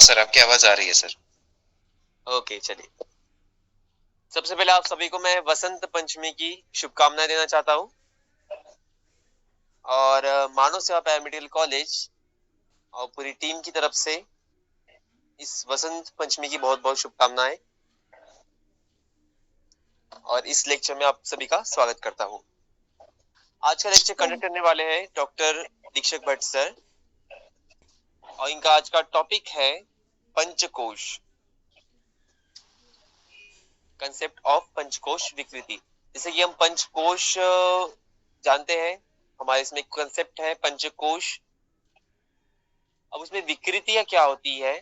Sir, आपकी आवाज आ रही है सर। ओके, चलिए। सबसे पहले आप सभी को मैं वसंत पंचमी की शुभकामनाएं देना चाहता हूँ और मानव सेवा पैरामेडिकल कॉलेज और पूरी टीम की तरफ से इस वसंत पंचमी की बहुत बहुत शुभकामनाएं और इस लेक्चर में आप सभी का स्वागत करता हूँ। आज का लेक्चर कंडक्ट करने वाले हैं डॉक्टर दीक्षक भट्ट सर और इनका आज का टॉपिक है पंचकोश, कंसेप्ट ऑफ पंचकोश विकृति। जैसे कि हम पंचकोश जानते हैं, हमारे इसमें कंसेप्ट है पंचकोश। अब उसमें विकृतियां क्या होती है,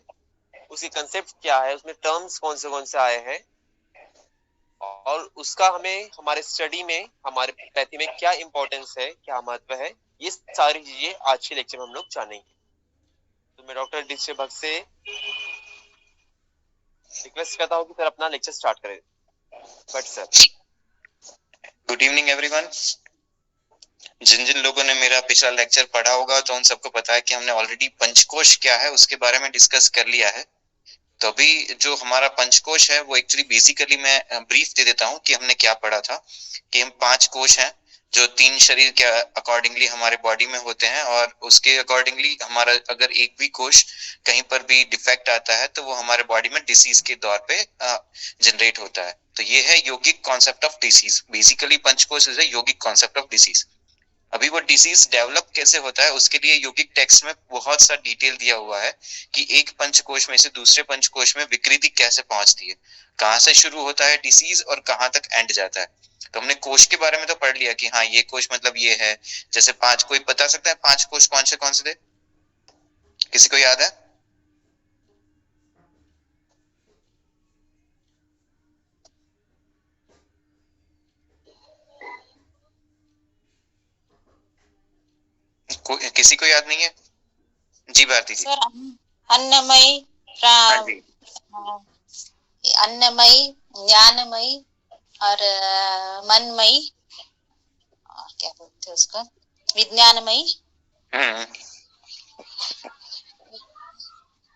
उसकी कंसेप्ट क्या है, उसमें टर्म्स कौन से आए हैं और उसका हमें हमारे स्टडी में, हमारे पैथी में क्या इंपॉर्टेंस है, क्या महत्व है, ये सारी चीजें आज के लेक्चर में हम लोग जानेंगे। तो मैं डॉक्टर दीक्षक भट्ट से रिक्वेस्ट करता हूँ कि सर अपना लेक्चर स्टार्ट करें। Bhatt sir. Good evening everyone. जिन जिन लोगों ने मेरा पिछला लेक्चर पढ़ा होगा तो उन सबको पता है कि हमने ऑलरेडी पंचकोश क्या है उसके बारे में डिस्कस कर लिया है। तो अभी जो हमारा पंचकोश है वो एक्चुअली बेसिकली मैं ब्रीफ दे देता हूँ कि हमने क्या पढ़ा था। कि हम 5 कोश हैं जो 3 शरीर के अकॉर्डिंगली हमारे बॉडी में होते हैं और उसके अकॉर्डिंगली हमारा अगर एक भी कोश कहीं पर भी डिफेक्ट आता है तो वो हमारे बॉडी में डिसीज के दौर पे जनरेट होता है। तो ये है yogic concept of disease. Basically panchkosh is a yogic concept of disease. अभी वो डिसीज डेवलप कैसे होता है उसके लिए योगिक टेक्स्ट में बहुत सा डिटेल दिया हुआ है कि एक पंचकोश में से दूसरे पंचकोश में विकृति कैसे पहुंचती है, कहाँ से शुरू होता है डिसीज और कहाँ तक एंड जाता है। तो हमने कोश के बारे में तो पढ़ लिया कि हाँ ये कोश मतलब ये है। जैसे 5, कोई बता सकता है 5 कोश कौन से थे? किसी को याद है? किसी को याद नहीं है? जी भारती जी। सर, अन्नमय, अन्नमय, ज्ञानमय और मनमय और क्या बोलते हैं उसको, विज्ञानमय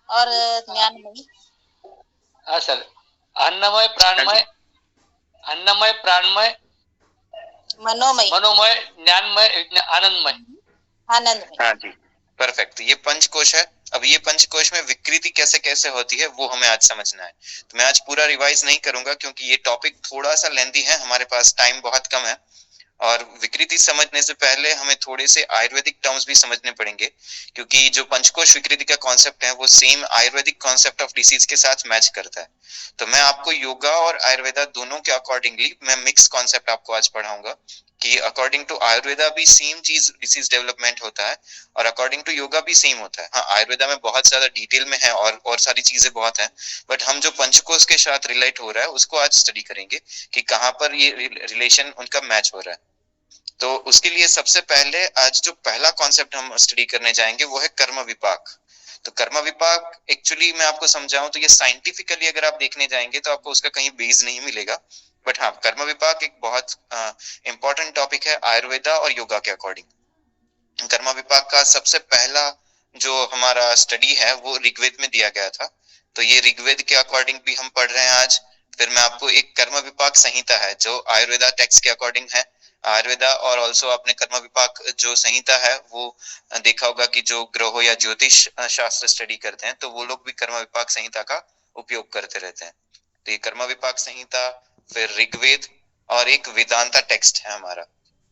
और ज्ञानमय। हाँ सर, अन्नमय, प्राणमय, अन्नमय, प्राणमय, मनोमय, मनोमय, ज्ञानमय, आनंदमय। आनंदमय। हाँ जी, परफेक्ट। ये पंचकोश है। अब ये पंचकोश में विकृति कैसे कैसे होती है वो हमें आज समझना है। तो मैं आज पूरा रिवाइज नहीं करूंगा क्योंकि ये टॉपिक थोड़ा सा लेंथी है, हमारे पास टाइम बहुत कम है। और विकृति समझने से पहले हमें थोड़े से आयुर्वेदिक टर्म्स भी समझने पड़ेंगे क्योंकि जो पंचकोश विकृति का कॉन्सेप्ट है वो same Ayurvedic concept of disease के साथ मैच करता है। तो मैं आपको योगा और आयुर्वेदा दोनों के अकॉर्डिंगली मैं मिक्स कॉन्सेप्ट आपको आज पढ़ाऊंगा कि अकॉर्डिंग टू आयुर्वेदा भी सेम चीज डिसीज डेवलपमेंट होता है और अकॉर्डिंग टू योगा भी सेम होता है। हाँ, आयुर्वेदा में बहुत ज्यादा डिटेल में है और सारी चीजें बहुत हैं, बट हम जो पंचकोश के साथ रिलेट हो रहा है उसको आज स्टडी करेंगे कि कहाँ पर ये रिलेशन उनका मैच हो रहा है। तो उसके लिए सबसे पहले आज जो पहला कॉन्सेप्ट हम स्टडी करने जाएंगे वो है कर्म विपाक। तो कर्म विपाक एक्चुअली मैं आपको समझाऊं तो ये साइंटिफिकली अगर आप देखने जाएंगे तो आपको उसका कहीं बेस नहीं मिलेगा, बट हाँ कर्म विपाक एक बहुत इंपॉर्टेंट टॉपिक है आयुर्वेदा और योगा के अकॉर्डिंग। कर्म विपाक का सबसे पहला जो हमारा स्टडी है वो ऋग्वेद में दिया गया था। तो ये ऋग्वेद के अकॉर्डिंग भी हम पढ़ रहे हैं आज। फिर मैं आपको एक कर्म विपाक संहिता है जो आयुर्वेदा टेक्स्ट के अकॉर्डिंग है। आयुर्वेदा और ऑल्सो आपने कर्म विपाक जो संहिता है वो देखा होगा कि जो ग्रहों या ज्योतिष शास्त्र स्टडी करते हैं तो वो लोग भी कर्म विपाक संहिता का उपयोग करते रहते हैं। तो ये कर्म विपाक संहिता, फिर ऋग्वेद और एक वेदांता टेक्स्ट है हमारा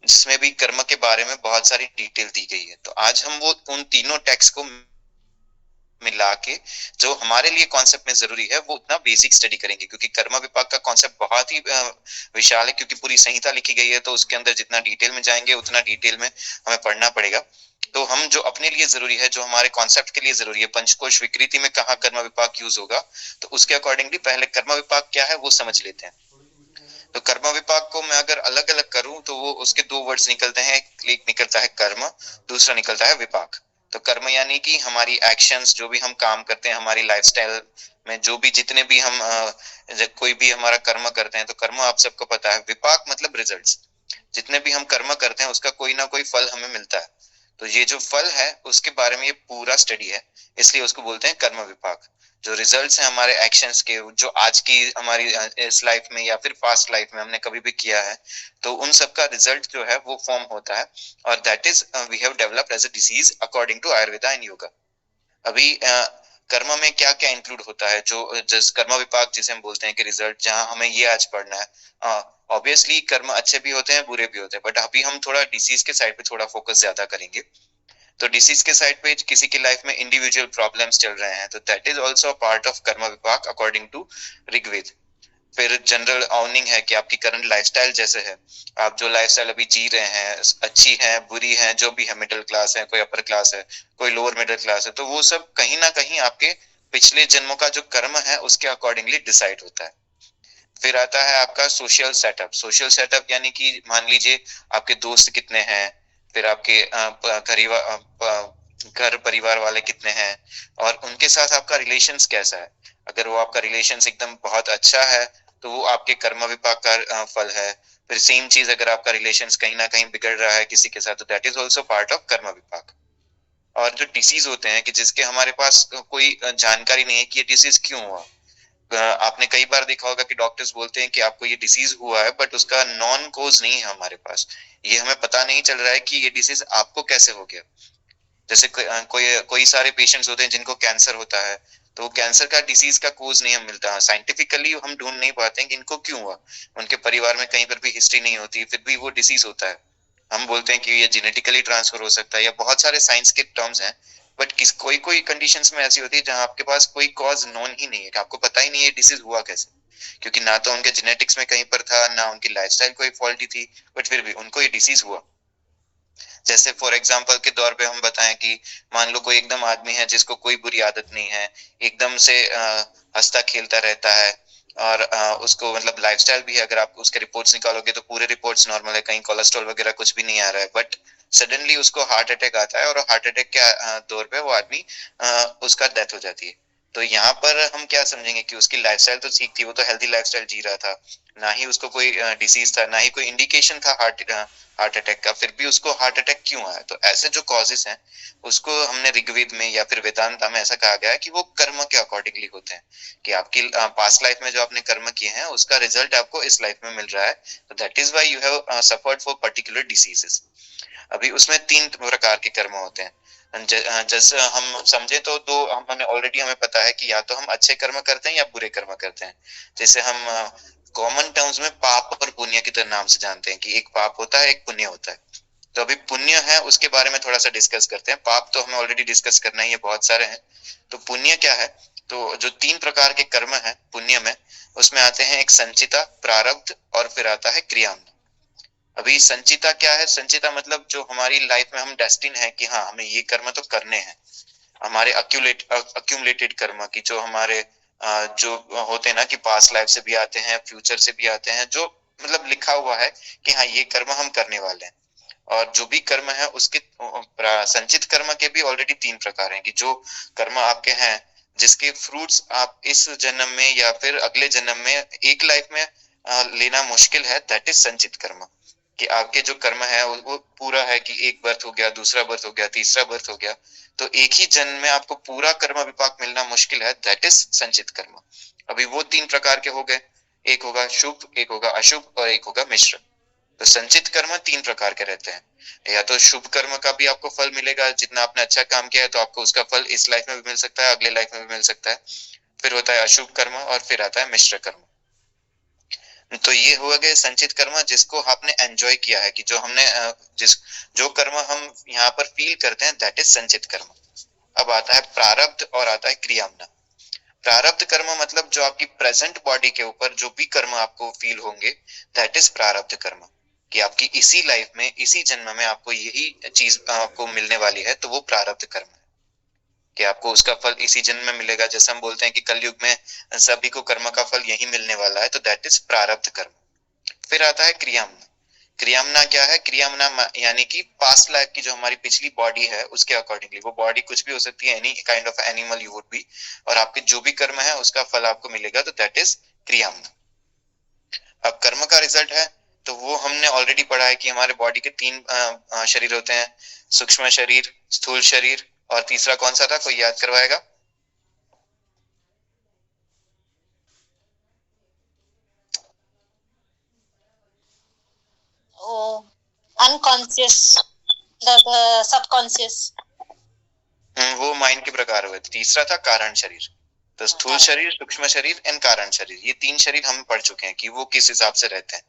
जिसमें भी कर्म के बारे में बहुत सारी डिटेल दी गई है। तो आज हम वो उन तीनों टेक्स्ट को मिला के जो हमारे लिए कॉन्सेप्ट में जरूरी है वो उतना बेसिक स्टडी करेंगे क्योंकि कर्म विपाक का कॉन्सेप्ट बहुत ही विशाल है क्योंकि पूरी संहिता लिखी गई है। तो उसके अंदर जितना डिटेल में जाएंगे उतना डिटेल में हमें पढ़ना पड़ेगा। तो हम जो अपने लिए जरूरी है, जो हमारे कॉन्सेप्ट के लिए जरूरी है, पंचकोश विकृति में कहाँ कर्म विपाक यूज होगा, तो उसके अकॉर्डिंगली पहले कर्म विपाक क्या है वो समझ लेते हैं। तो कर्म विपाक को मैं अगर अलग अलग करूं तो वो उसके 2 वर्ड्स निकलते हैं। एक निकलता है कर्म, दूसरा निकलता है विपाक। तो कर्म यानी कि हमारी एक्शंस, जो भी हम काम करते हैं हमारी लाइफस्टाइल में, जो भी जितने भी हम कोई भी हमारा कर्म करते हैं तो कर्म आप सबको पता है। विपाक मतलब रिजल्ट्स। जितने भी हम कर्म करते हैं उसका कोई ना कोई फल हमें मिलता है। तो ये जो फल है उसके बारे में ये पूरा स्टडी है, इसलिए उसको बोलते हैं कर्म विपाक। जो रिजल्ट्स हैं हमारे एक्शंस के, जो आज की हमारी इस लाइफ में या फिर पास्ट लाइफ में हमने कभी भी किया है, तो उन सब का रिजल्ट जो है वो फॉर्म होता है, और that is we have developed as a disease according to Ayurveda and yoga. अभी कर्म में क्या क्या इंक्लूड होता है, जो जिस कर्म विपाक जिसे हम बोलते हैं कि रिजल्ट, जहां हमें ये आज पढ़ना है। ऑब्वियसली कर्म अच्छे भी होते हैं बुरे भी होते हैं, बट अभी हम थोड़ा डिसीज के साइड पे थोड़ा फोकस ज्यादा करेंगे। तो डिसीज के साइड पे किसी की लाइफ में इंडिविजुअल प्रॉब्लम्स चल रहे हैं, तो that is also part of कर्म विपाक अकॉर्डिंग टू ऋग्वेद। फिर जनरल ऑनिंग है कि आपकी करंट लाइफस्टाइल जैसे है, आप जो लाइफस्टाइल अभी जी रहे हैं, अच्छी है बुरी है, जो भी है, मिडिल क्लास है, कोई अपर क्लास है, कोई लोअर मिडिल क्लास है, तो वो सब कहीं ना कहीं आपके पिछले जन्मों का जो कर्म है उसके अकॉर्डिंगली डिसाइड होता है। फिर आता है आपका सोशल सेटअप। सोशल सेटअप यानी कि मान लीजिए आपके दोस्त कितने हैं, फिर आपके घर परिवार वाले कितने हैं, और उनके साथ आपका रिलेशंस कैसा है। अगर वो आपका रिलेशंस एकदम बहुत अच्छा है तो वो आपके कर्म विपाक का फल है। फिर सेम चीज अगर आपका रिलेशंस कहीं ना कहीं बिगड़ रहा है किसी के साथ, तो that is also part of कर्म विपाक। और जो डिसीज होते हैं कि जिसके हमारे पास कोई जानकारी नहीं है कि ये डिसीज क्यों हुआ। आपने कई बार देखा होगा कि डॉक्टर्स बोलते हैं कि आपको ये डिसीज हुआ है, बट उसका नॉन कोज नहीं है हमारे पास, ये हमें पता नहीं चल रहा है कि ये डिसीज आपको कैसे हो गया। जैसे कोई सारे पेशेंट्स होते हैं जिनको कैंसर होता है, तो कैंसर का डिसीज का कोज नहीं हम मिलता, साइंटिफिकली हम ढूंढ नहीं पाते हैं कि इनको क्यों हुआ। उनके परिवार में कहीं पर भी हिस्ट्री नहीं होती, फिर भी वो डिसीज होता है। हम बोलते हैं कि ये जेनेटिकली ट्रांसफर हो सकता है, या बहुत सारे साइंस के टर्म्स हैं, बट कोई कोई कंडीशंस में ऐसी होती है जहां आपके पास कोई कॉज नोन ही नहीं है, कि आपको पता ही नहीं है डिसीज हुआ कैसे, क्योंकि ना तो उनके जेनेटिक्स में कहीं पर था, ना उनकी लाइफस्टाइल कोई फॉल्टी थी, बट फिर भी उनको ये डिसीज हुआ। जैसे फॉर एग्जांपल के तौर पे हम बताएं कि मान लो कोई एकदम आदमी है जिसको कोई बुरी आदत नहीं है, एकदम से हंसता खेलता रहता है, और उसको मतलब लाइफस्टाइल भी है, अगर आप उसके रिपोर्ट्स निकालोगे तो पूरे रिपोर्ट्स नॉर्मल है, कहीं कोलेस्ट्रॉल वगैरह कुछ भी नहीं आ रहा है, बट सडनली उसको हार्ट अटैक आता है, और हार्ट अटैक के दौर पे वो आदमी उसका डेथ हो जाती है। तो यहाँ पर हम क्या समझेंगे कि उसकी लाइफस्टाइल तो ठीक थी, वो तो हेल्दी लाइफस्टाइल जी रहा था, ना ही उसको कोई डिसीज था, ना ही कोई इंडिकेशन था हार्ट अटैक का, फिर भी उसको हार्ट अटैक क्यों आया। तो ऐसे जो कॉजेस हैं उसको हमने ऋग्वेद में या फिर वेदांता में ऐसा कहा गया है कि वो कर्म के अकॉर्डिंगली होते हैं, कि आपकी पास्ट लाइफ में जो आपने कर्म किए हैं उसका रिजल्ट आपको इस लाइफ में मिल रहा है, तो that is why you have suffered for particular diseases. अभी उसमें 3 प्रकार के कर्म होते हैं। जैसे हम समझे तो दो हमने ऑलरेडी, हमें पता है कि या तो हम अच्छे कर्म करते हैं या बुरे कर्म करते हैं। जैसे हम कॉमन टर्म्स में पाप और पुण्य के नाम से जानते हैं कि एक पाप होता है एक पुण्य होता है। तो अभी पुण्य है उसके बारे में थोड़ा सा डिस्कस करते हैं, पाप तो हमें ऑलरेडी डिस्कस करना ही है, बहुत सारे हैं। तो पुण्य क्या है, तो जो 3 प्रकार के कर्म है पुण्य में, उसमें आते हैं एक संचिता, प्रारब्ध, और फिर आता है क्रियाम। अभी संचिता क्या है, संचिता मतलब जो हमारी लाइफ में हम डेस्टिन है कि हाँ हमें ये कर्म तो करने हैं, हमारे अक्यूमुलेटेड कर्म की, जो हमारे जो होते हैं ना कि पास्ट लाइफ से भी आते हैं, फ्यूचर से भी आते हैं, जो मतलब लिखा हुआ है कि हाँ ये कर्म हम करने वाले हैं। और जो भी कर्म है उसके संचित कर्म के भी ऑलरेडी 3 प्रकार हैं, कि जो कर्म आपके हैं जिसके फ्रूट्स आप इस जन्म में या फिर अगले जन्म में एक लाइफ में लेना मुश्किल है, दैट इज संचित कर्म। कि आपके जो कर्म है वो पूरा है कि एक बर्थ हो गया, दूसरा बर्थ हो गया, तीसरा बर्थ हो गया, तो एक ही जन्म में आपको पूरा कर्म विपाक मिलना मुश्किल है, दैट इज संचित कर्म। अभी वो 3 प्रकार के हो गए, एक होगा शुभ, एक होगा अशुभ, और एक होगा मिश्र। तो संचित कर्म 3 प्रकार के रहते हैं, या तो शुभ कर्म का भी आपको फल मिलेगा, जितना आपने अच्छा काम किया है तो आपको उसका फल इस लाइफ में भी मिल सकता है, अगले लाइफ में भी मिल सकता है। फिर होता है अशुभ कर्म, और फिर आता है मिश्र कर्म। तो ये हुआ गए संचित कर्म जिसको आपने एंजॉय किया है, कि जो हमने जो कर्म हम यहाँ पर फील करते हैं, दैट इज संचित कर्म। अब आता है प्रारब्ध और आता है क्रियामना। प्रारब्ध कर्म मतलब जो आपकी प्रेजेंट बॉडी के ऊपर जो भी कर्म आपको फील होंगे, दैट इज प्रारब्ध कर्म। कि आपकी इसी लाइफ में इसी जन्म में आपको यही चीज आपको मिलने वाली है, तो वो प्रारब्ध कर्म है, कि आपको उसका फल इसी जन्म में मिलेगा। जैसे हम बोलते हैं कि कलयुग में सभी को कर्म का फल यही मिलने वाला है, तो दैट इज प्रारब्ध कर्म। फिर आता है क्रियामना। क्रियामना क्या है, क्रियामना यानी कि पास्ट लाइफ की जो हमारी पिछली बॉडी है उसके अकॉर्डिंगली, वो बॉडी कुछ भी हो सकती है, any kind of animal you would be, और आपके जो भी कर्म है उसका फल आपको मिलेगा, तो दैट इज क्रियामना। अब कर्म का रिजल्ट है, तो वो हमने ऑलरेडी पढ़ा है कि हमारे बॉडी के 3 शरीर होते हैं, सूक्ष्म शरीर, स्थूल शरीर और तीसरा कौन सा था, कोई याद करवाएगा? Unconscious, subconscious. वो माइंड के प्रकार हुए। तीसरा था कारण शरीर। तो स्थूल शरीर, सूक्ष्म शरीर एंड कारण शरीर, ये 3 शरीर हम पढ़ चुके हैं कि वो किस हिसाब से रहते हैं।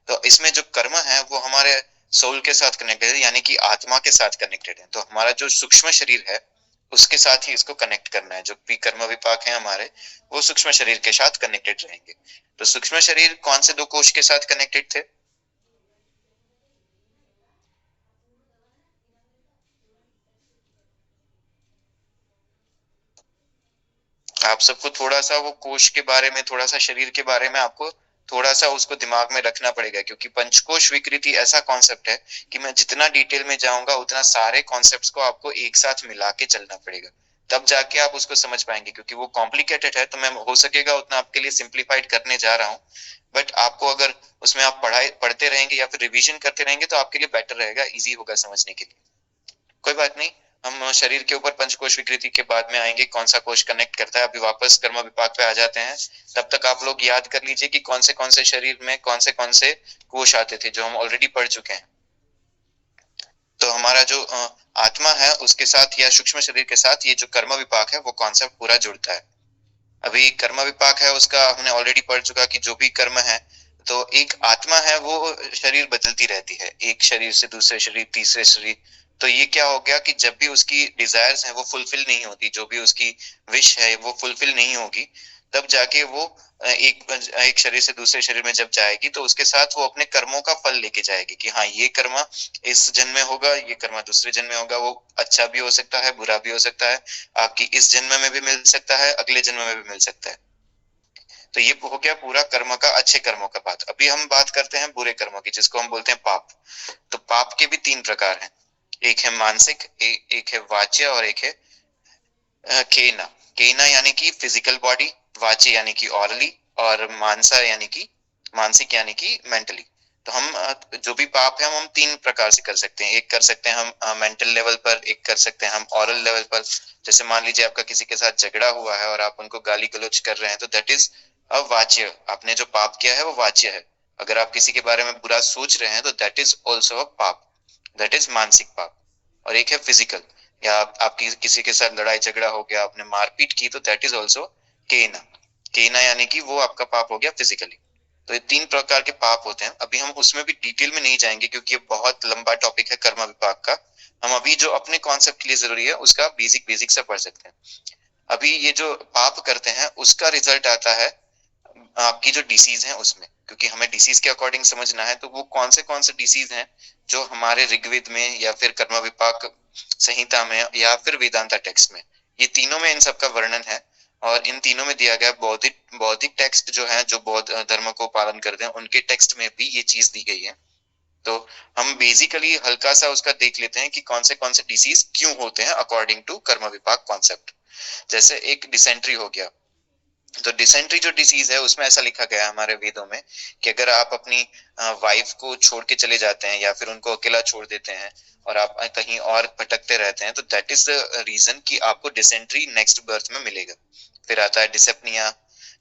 तो इसमें जो कर्म है वो हमारे सोल के साथ कनेक्टेड है, यानी कि आत्मा के साथ कनेक्टेड है। तो हमारा जो सूक्ष्म शरीर है उसके साथ ही इसको कनेक्ट करना है। जो भी कर्म विपाक है हमारे, वो सूक्ष्म शरीर के साथ कनेक्टेड रहेंगे। तो सूक्ष्म शरीर कौन से 2 कोश के साथ कनेक्टेड थे? आप सबको थोड़ा सा वो कोश के बारे में, थोड़ा सा शरीर के बारे में आपको थोड़ा सा उसको दिमाग में रखना पड़ेगा, क्योंकि पंचकोश विकृति ऐसा कॉन्सेप्ट है कि मैं जितना डिटेल में जाऊंगा उतना सारे कॉन्सेप्ट्स को आपको एक साथ मिला के चलना पड़ेगा, तब जाके आप उसको समझ पाएंगे। क्योंकि वो कॉम्प्लिकेटेड है, तो मैं हो सकेगा उतना आपके लिए सिंप्लीफाइड करने जा रहा हूँ। बट आपको अगर उसमें आप पढ़ते रहेंगे या फिर रिविजन करते रहेंगे तो आपके लिए बेटर रहेगा, इजी होगा समझने के लिए। कोई बात नहीं, हम शरीर के ऊपर पंचकोश विकृति के बाद में आएंगे, कौन सा कोश कनेक्ट करता है। अभी वापस कर्म विपाक पे आ जाते हैं। तब तक आप लोग याद कर लीजिए कि कौन से शरीर में कौन से कोश आते थे, जो हम ऑलरेडी पढ़ चुके हैं। तो हमारा जो आत्मा है उसके साथ या सूक्ष्म शरीर के साथ ये जो कर्म विपाक है वो कॉन्सेप्ट पूरा जुड़ता है। अभी कर्म विपाक है उसका हमने ऑलरेडी पढ़ चुका कि जो भी कर्म है, तो एक आत्मा है वो शरीर बदलती रहती है, एक शरीर से दूसरे शरीर, तीसरे शरीर। तो ये क्या हो गया कि जब भी उसकी डिजायर्स हैं वो फुलफिल नहीं होती, जो भी उसकी विश है वो फुलफिल नहीं होगी, तब जाके वो एक शरीर से दूसरे शरीर में जब जाएगी तो उसके साथ वो अपने कर्मों का फल लेके जाएगी कि हाँ ये कर्म इस जन्म में होगा, ये कर्म दूसरे जन्म में होगा। वो अच्छा भी हो सकता है, बुरा भी हो सकता है, आपकी इस जन्म में भी मिल सकता है, अगले जन्म में भी मिल सकता है। तो ये हो गया पूरा कर्म का, अच्छे कर्मों का बात। अभी हम बात करते हैं बुरे कर्मों की, जिसको हम बोलते हैं पाप। तो पाप के भी 3 प्रकार हैं, एक है मानसिक, एक है वाच्य और एक है केना। केना यानी कि फिजिकल बॉडी, वाच्य यानी कि ऑरली, और मानसा यानी कि मानसिक यानी कि मेंटली। तो हम जो भी पाप है हम 3 प्रकार से कर सकते हैं। एक कर सकते हैं हम मेंटल लेवल पर, एक कर सकते हैं हम ऑरल लेवल पर। जैसे मान लीजिए आपका किसी के साथ झगड़ा हुआ है और आप उनको गाली गलौज कर रहे हैं, तो दैट इज वाच्य, आपने जो पाप किया है वो वाच्य है। अगर आप किसी के बारे में बुरा सोच रहे हैं तो दैट इज ऑल्सो अ पाप, दैट इज मानसिक पाप। और एक है फिजिकल, या आपकी किसी के साथ लड़ाई झगड़ा हो गया, आपने मारपीट की, तो दैट इज ऑल्सो केना। केना यानी कि वो आपका पाप हो गया फिजिकली। तो ये 3 प्रकार के पाप होते हैं। अभी हम उसमें भी डिटेल में नहीं जाएंगे क्योंकि ये बहुत लंबा टॉपिक है कर्म विपाक का। हम अभी जो अपने कॉन्सेप्ट के लिए जरूरी है उसका बेसिक से पढ़ सकते हैं। अभी ये जो पाप करते हैं उसका रिजल्ट आता है आपकी जो डिसीज है उसमें, क्योंकि हमें डिसीज के अकॉर्डिंग समझना है। तो वो कौन से डिसीज हैं जो हमारे ऋग्वेद में या फिर कर्म विपाक संहिता में या फिर वेदांता टेक्स्ट में, ये तीनों में इन सब का वर्णन है। और इन तीनों में दिया गया बौद्धिक टेक्स्ट जो है, जो बौद्ध धर्म को पालन करते हैं, उनके टेक्स्ट में भी ये चीज दी गई है। तो हम बेसिकली हल्का सा उसका देख लेते हैं कि कौन से डिसीज क्यों होते हैं अकॉर्डिंग टू कर्म विपाक कॉन्सेप्ट। जैसे एक डिसेंट्री हो गया, तो डिसेंट्री जो डिसीज है उसमें ऐसा लिखा गया है हमारे वेदों में कि अगर आप अपनी वाइफ को छोड़ के चले जाते हैं या फिर उनको अकेला छोड़ देते हैं और आप कहीं और भटकते रहते हैं, तो दैट इज द रीजन कि आपको डिसेंट्री नेक्स्ट बर्थ में मिलेगा। फिर आता है डिसेप्निया।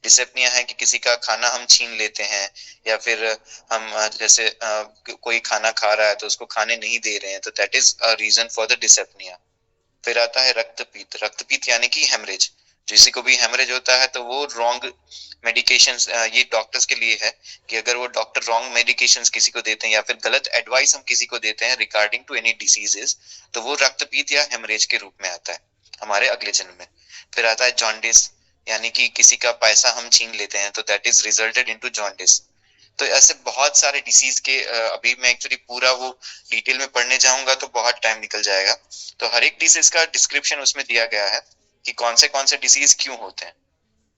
डिसेप्निया है कि किसी का खाना हम छीन लेते हैं, या फिर हम जैसे कोई खाना खा रहा है तो उसको खाने नहीं दे रहे हैं, तो that is a reason for the dyspnoea. फिर आता है रक्तपीत। रक्तपीत यानी कि हेमरेज। किसी को भी हेमरेज होता है तो वो रॉन्ग मेडिकेशंस, ये डॉक्टर्स के लिए है कि अगर वो डॉक्टर रॉन्ग मेडिकेशंस किसी को देते हैं या फिर गलत एडवाइस हम किसी को देते हैं रिगार्डिंग टू एनी डिसीजेस, तो वो रक्तपीत या हेमरेज के रूप में आता है हमारे अगले जन्म में। फिर आता है जॉन्डिस, यानी कि किसी का पैसा हम छीन लेते हैं, तो that is resulted into jaundice. तो ऐसे बहुत सारे डिसीज के अभी मैं एक्चुअली पूरा वो डिटेल में पढ़ने जाऊंगा तो बहुत टाइम निकल जाएगा। तो हर एक डिसीज का डिस्क्रिप्शन उसमें दिया गया है कि कौन से डिसीज क्यों होते हैं।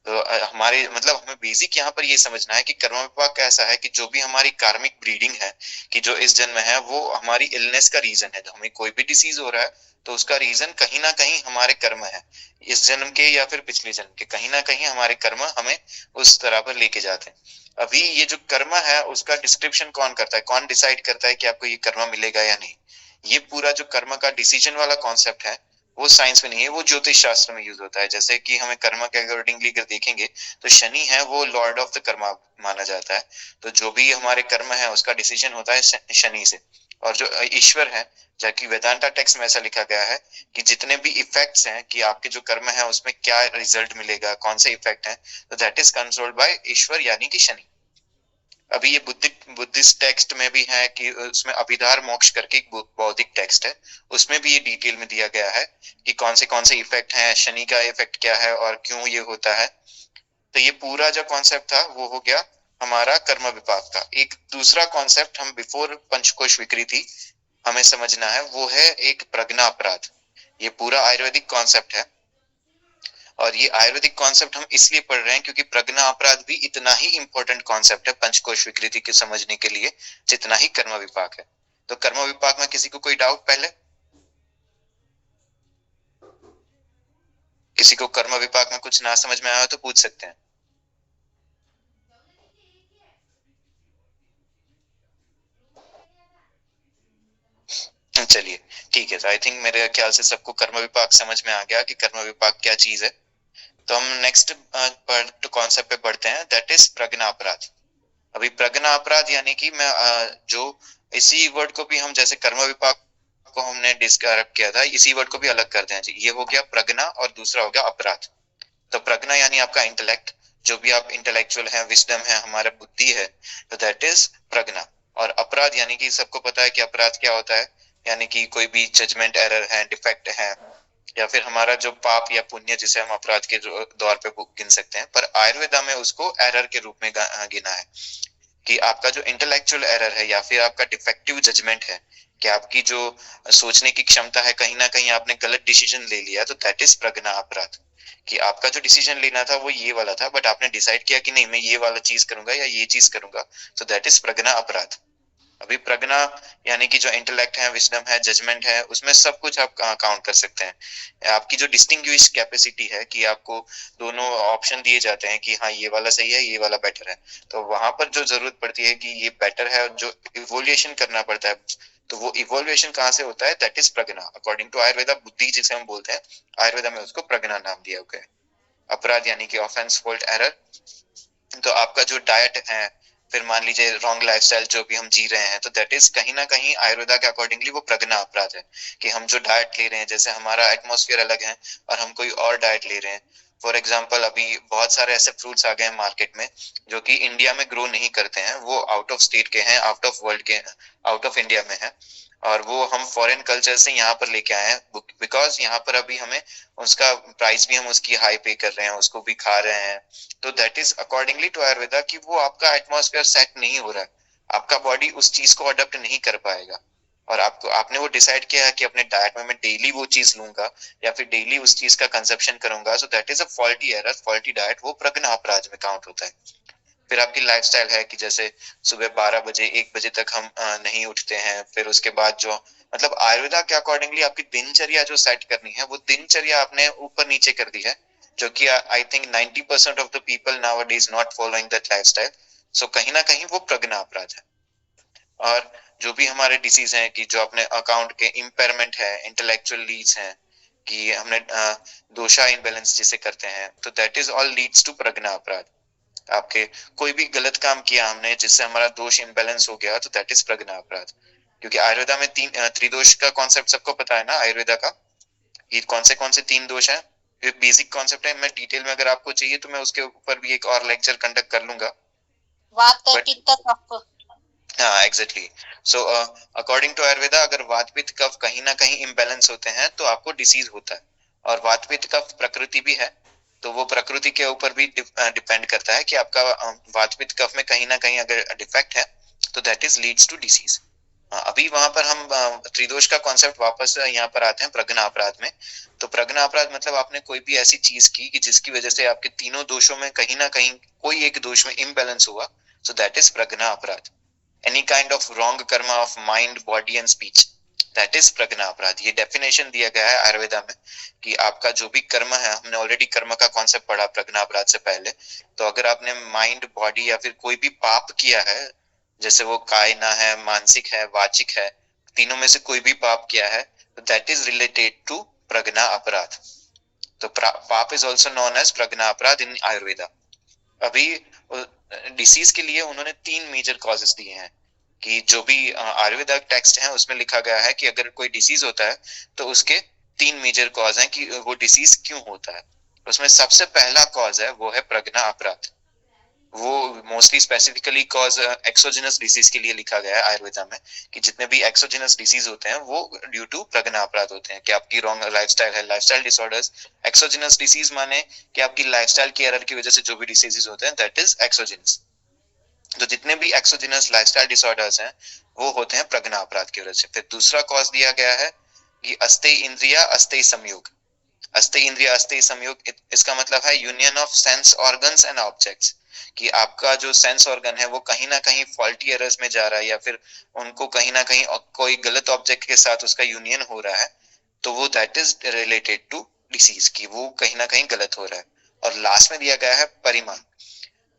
तो हमारे मतलब हमें बेसिक यहाँ पर ये समझना है कि कर्म विपाक ऐसा है कि जो भी हमारी कार्मिक ब्रीडिंग है कि जो इस जन्म है वो हमारी इलनेस का रीजन है। हमें कोई भी डिसीज हो रहा है तो उसका रीजन कहीं ना कहीं हमारे कर्म है, इस जन्म के या फिर पिछले जन्म के, कहीं ना कहीं हमारे कर्म हमें उस तरह पर लेके जाते हैं। अभी ये जो कर्म है उसका डिस्क्रिप्शन कौन करता है, कौन डिसाइड करता है कि आपको ये कर्म मिलेगा या नहीं? ये पूरा जो कर्म का डिसीजन वाला कॉन्सेप्ट है वो साइंस में नहीं है, वो ज्योतिष शास्त्र में यूज होता है। जैसे कि हमें कर्म के अकॉर्डिंगली अगर देखेंगे तो शनि है वो लॉर्ड ऑफ द कर्मा माना जाता है। तो जो भी हमारे कर्म है उसका डिसीजन होता है शनि से। और जो ईश्वर है, जबकि वेदांता टेक्स्ट में ऐसा लिखा गया है कि जितने भी इफेक्ट्स हैं कि आपके जो कर्म है उसमें क्या रिजल्ट मिलेगा, कौन से इफेक्ट है, तो दैट इज कंट्रोल्ड बाय ईश्वर यानी कि शनि। अभी ये बुद्धिस्ट टेक्स्ट में भी है कि उसमें अभिधार मोक्ष करके एक बौद्धिक टेक्स्ट है, उसमें भी ये डिटेल में दिया गया है कि कौन से इफेक्ट हैं, शनि का इफेक्ट क्या है और क्यों ये होता है। तो ये पूरा जो कॉन्सेप्ट था वो हो गया हमारा कर्म विपाक का। एक दूसरा कॉन्सेप्ट हम बिफोर पंचकोश विकृति हमें समझना है, वो है एक प्रज्ञा अपराध। ये पूरा आयुर्वेदिक कॉन्सेप्ट है और ये आयुर्वेदिक कॉन्सेप्ट हम इसलिए पढ़ रहे हैं क्योंकि प्रज्ञा अपराध भी इतना ही इंपॉर्टेंट कॉन्सेप्ट है पंचकोश विकृति के समझने के लिए जितना ही कर्म विपाक है। तो कर्म विपाक में किसी को कोई डाउट? पहले किसी को कर्म विपाक में कुछ ना समझ में आया तो पूछ सकते हैं। चलिए ठीक है, तो आई थिंक मेरे ख्याल से सबको कर्म विपाक समझ में आ गया कि कर्म विपाक क्या चीज है। तो हम नेक्स्ट कॉन्सेप्ट पे बढ़ते हैं, दैट इज प्रज्ञा अपराध। अभी प्रज्ञा अपराध यानी कि मैं जो इसी वर्ड को भी हम जैसे कर्म विपाक को हमने डिस्क्राइब किया था, इसी वर्ड को भी अलग करते हैं जी। ये हो गया प्रज्ञा और दूसरा हो गया अपराध। तो प्रज्ञा यानी आपका इंटेलेक्ट, जो भी आप इंटेलेक्चुअल है, विजडम है, हमारा बुद्धि है, तो दैट इज प्रज्ञा। और अपराध यानी कि सबको पता है कि अपराध क्या होता है, यानी कि कोई भी जजमेंट एरर है, डिफेक्ट है, या फिर हमारा जो पाप या पुण्य जिसे हम अपराध के दौर पे गिन सकते हैं। पर आयुर्वेदा में उसको एरर के रूप में गिना है कि आपका जो इंटेलेक्चुअल एरर है या फिर आपका डिफेक्टिव जजमेंट है कि आपकी जो सोचने की क्षमता है, कहीं ना कहीं आपने गलत डिसीजन ले लिया, तो दैट इज प्रज्ञा अपराध। कि आपका जो डिसीजन लेना था वो ये वाला था, बट आपने डिसाइड किया कि नहीं मैं ये वाला चीज करूंगा या ये चीज करूंगा, तो दैट इज प्रज्ञा अपराध। अभी प्रज्ञा यानी कि जो इंटेलेक्ट है, विजडम है, जजमेंट है, उसमें सब कुछ आप काउंट कर सकते हैं। आपकी जो डिस्टिंग्विश कैपेसिटी है कि आपको दोनों ऑप्शन दिए जाते हैं कि हाँ ये वाला सही है, ये वाला बेटर है, तो वहां पर जो जरूरत पड़ती है कि ये बेटर है, जो इवोल्यूशन करना पड़ता है, तो वो इवोल्यूशन कहाँ से होता है, that is prajna. According to Ayurveda, बुद्धि जिसे हम बोलते हैं, आयुर्वेदा में उसको प्रज्ञा नाम दिया गया है। अपराध यानी कि ऑफेंस, फॉल्ट, एरर। तो आपका जो डाइट है, फिर मान लीजिए रॉन्ग लाइफस्टाइल जो भी हम जी रहे हैं, तो दैट इज कहीं ना कहीं आयुर्वेदा के अकॉर्डिंगली वो प्रज्ञा अपराध है। कि हम जो डाइट ले रहे हैं, जैसे हमारा एटमॉस्फेयर अलग है और हम कोई और डाइट ले रहे हैं। फॉर एग्जाम्पल अभी बहुत सारे ऐसे फ्रूट्स आ गए हैं मार्केट में जो कि इंडिया में ग्रो नहीं करते हैं, वो आउट ऑफ स्टेट के हैं, आउट ऑफ वर्ल्ड के, आउट ऑफ इंडिया में है, और वो हम फॉरेन कल्चर से यहाँ पर लेके आए हैं बिकॉज यहाँ पर अभी हमें उसका प्राइस भी हम उसकी हाई पे कर रहे हैं, उसको भी खा रहे हैं। तो that is accordingly to Ayurveda कि वो आपका एटमॉस्फेयर सेट नहीं हो रहा है, आपका बॉडी उस चीज को अडॉप्ट नहीं कर पाएगा। और आपने वो डिसाइड किया है कि अपने डाइट में मैं डेली वो चीज लूंगा या फिर डेली उस चीज का कंजप्शन करूंगा, सो that is a faulty error, faulty diet, वो प्रज्ञा अपराध में काउंट होता है। फिर आपकी लाइफस्टाइल है कि जैसे सुबह 12 बजे 1 बजे तक हम नहीं उठते हैं, फिर उसके बाद जो मतलब आयुर्वेदा के अकॉर्डिंगली आपकी दिनचर्या जो सेट करनी है, वो दिनचर्या आपने ऊपर नीचे कर दी है, जो कि I think 90% of the people nowadays not following that lifestyle. So कहीं ना कहीं वो प्रज्ञा अपराध है। और जो भी हमारे डिसीज हैं कि जो अपने अकाउंट के इम्पेयरमेंट है, इंटेलेक्चुअल लीड्स हैं कि हमने दोषा इम्बैलेंस जिसे करते हैं, तो that is all leads to pragya aparadh. आपके कोई भी गलत काम किया हमने जिससे हमारा दोष इम्बैलेंस हो गया, तो दैट इज प्रज्ञा अपराध। क्योंकि आयुर्वेदा में त्रिदोष का कॉन्सेप्ट सबको पता है ना आयुर्वेदा का, ये कौन से 3 दोष हैं, ये बेसिक कॉन्सेप्ट है। मैं डिटेल में अगर आपको चाहिए तो मैं उसके ऊपर भी एक और लेक्चर कंडक्ट कर लूंगा। वात पित्त कफ। हाँ exactly. So according to Ayurveda, अगर वात पित्त कफ कहीं ना कहीं इम्बैलेंस होते हैं तो आपको डिसीज होता है। और वात पित्त कफ प्रकृति भी है, तो वो प्रकृति के ऊपर भी डिपेंड करता है कि आपका वात पित्त कफ में कहीं ना कहीं अगर डिफेक्ट है तो that is leads to disease. अभी वहां पर हम त्रिदोष का कॉन्सेप्ट वापस यहाँ पर आते हैं प्रज्ञा अपराध में। तो प्रज्ञा अपराध मतलब आपने कोई भी ऐसी चीज की कि जिसकी वजह से आपके तीनों दोषों में कहीं ना कहीं कोई एक दोष में इम्बैलेंस हुआ, सो that is pragya aparadh. Any kind of wrong karma of mind, body and speech, that is pragya aparadh. ये डेफिनेशन दिया गया है आयुर्वेदा में कि आपका जो भी कर्म है, हमने ऑलरेडी कर्म का कॉन्सेप्ट पढ़ा प्रज्ञा अपराध से पहले। तो अगर आपने माइंड, बॉडी या फिर कोई भी पाप किया है, जैसे वो कायना है, मानसिक है, वाचिक है, तीनों में से कोई भी पाप किया है, तो that is related to pragya अपराध। तो पाप इज ऑल्सो नोन एज प्रज्ञा अपराध इन आयुर्वेदा। अभी डिसीज के लिए उन्होंने 3 मेजर कॉजेस दिए हैं कि जो भी आयुर्वेदा टेक्स्ट है उसमें लिखा गया है कि अगर कोई डिसीज होता है तो उसके 3 मेजर कॉज हैं कि वो डिसीज क्यों होता है। उसमें सबसे पहला कॉज है वो है प्रज्ञा अपराध। वो mostly specifically cause exogenous disease के लिए लिखा गया है आयुर्वेदा में कि जितने भी एक्सोजिनस डिसीज होते हैं वो ड्यू टू प्रज्ञा अपराध होते हैं, कि आपकी रॉन्ग लाइफस्टाइल है, लाइफस्टाइल डिसऑर्डर्स। एक्सोजिनस डिसीज माने कि आपकी लाइफस्टाइल की एरर की वजह से जो भी डिसीजेस होते हैं, दैट इज एक्सोजिनस। तो जितने भी एक्सोजिनस लाइफस्टाइल डिसऑर्डर्स हैं वो होते हैं प्रज्ञा अपराध की वजह से। फिर दूसरा कॉज दिया गया है कि अस्थेय इंद्रिया अस्थेय संयोग। अस्थेय इंद्रिया अस्थेय संयोग, इसका मतलब है union of sense organs and objects, कि आपका जो सेंस ऑर्गन है वो कहीं ना कहीं फॉल्टी एरर्स में जा रहा है या फिर उनको कहीं ना कहीं कोई गलत ऑब्जेक्ट के साथ उसका यूनियन हो रहा है, तो वो that is related to disease, की वो कहीं ना कहीं गलत हो रहा है। और लास्ट में दिया गया है परिणाम।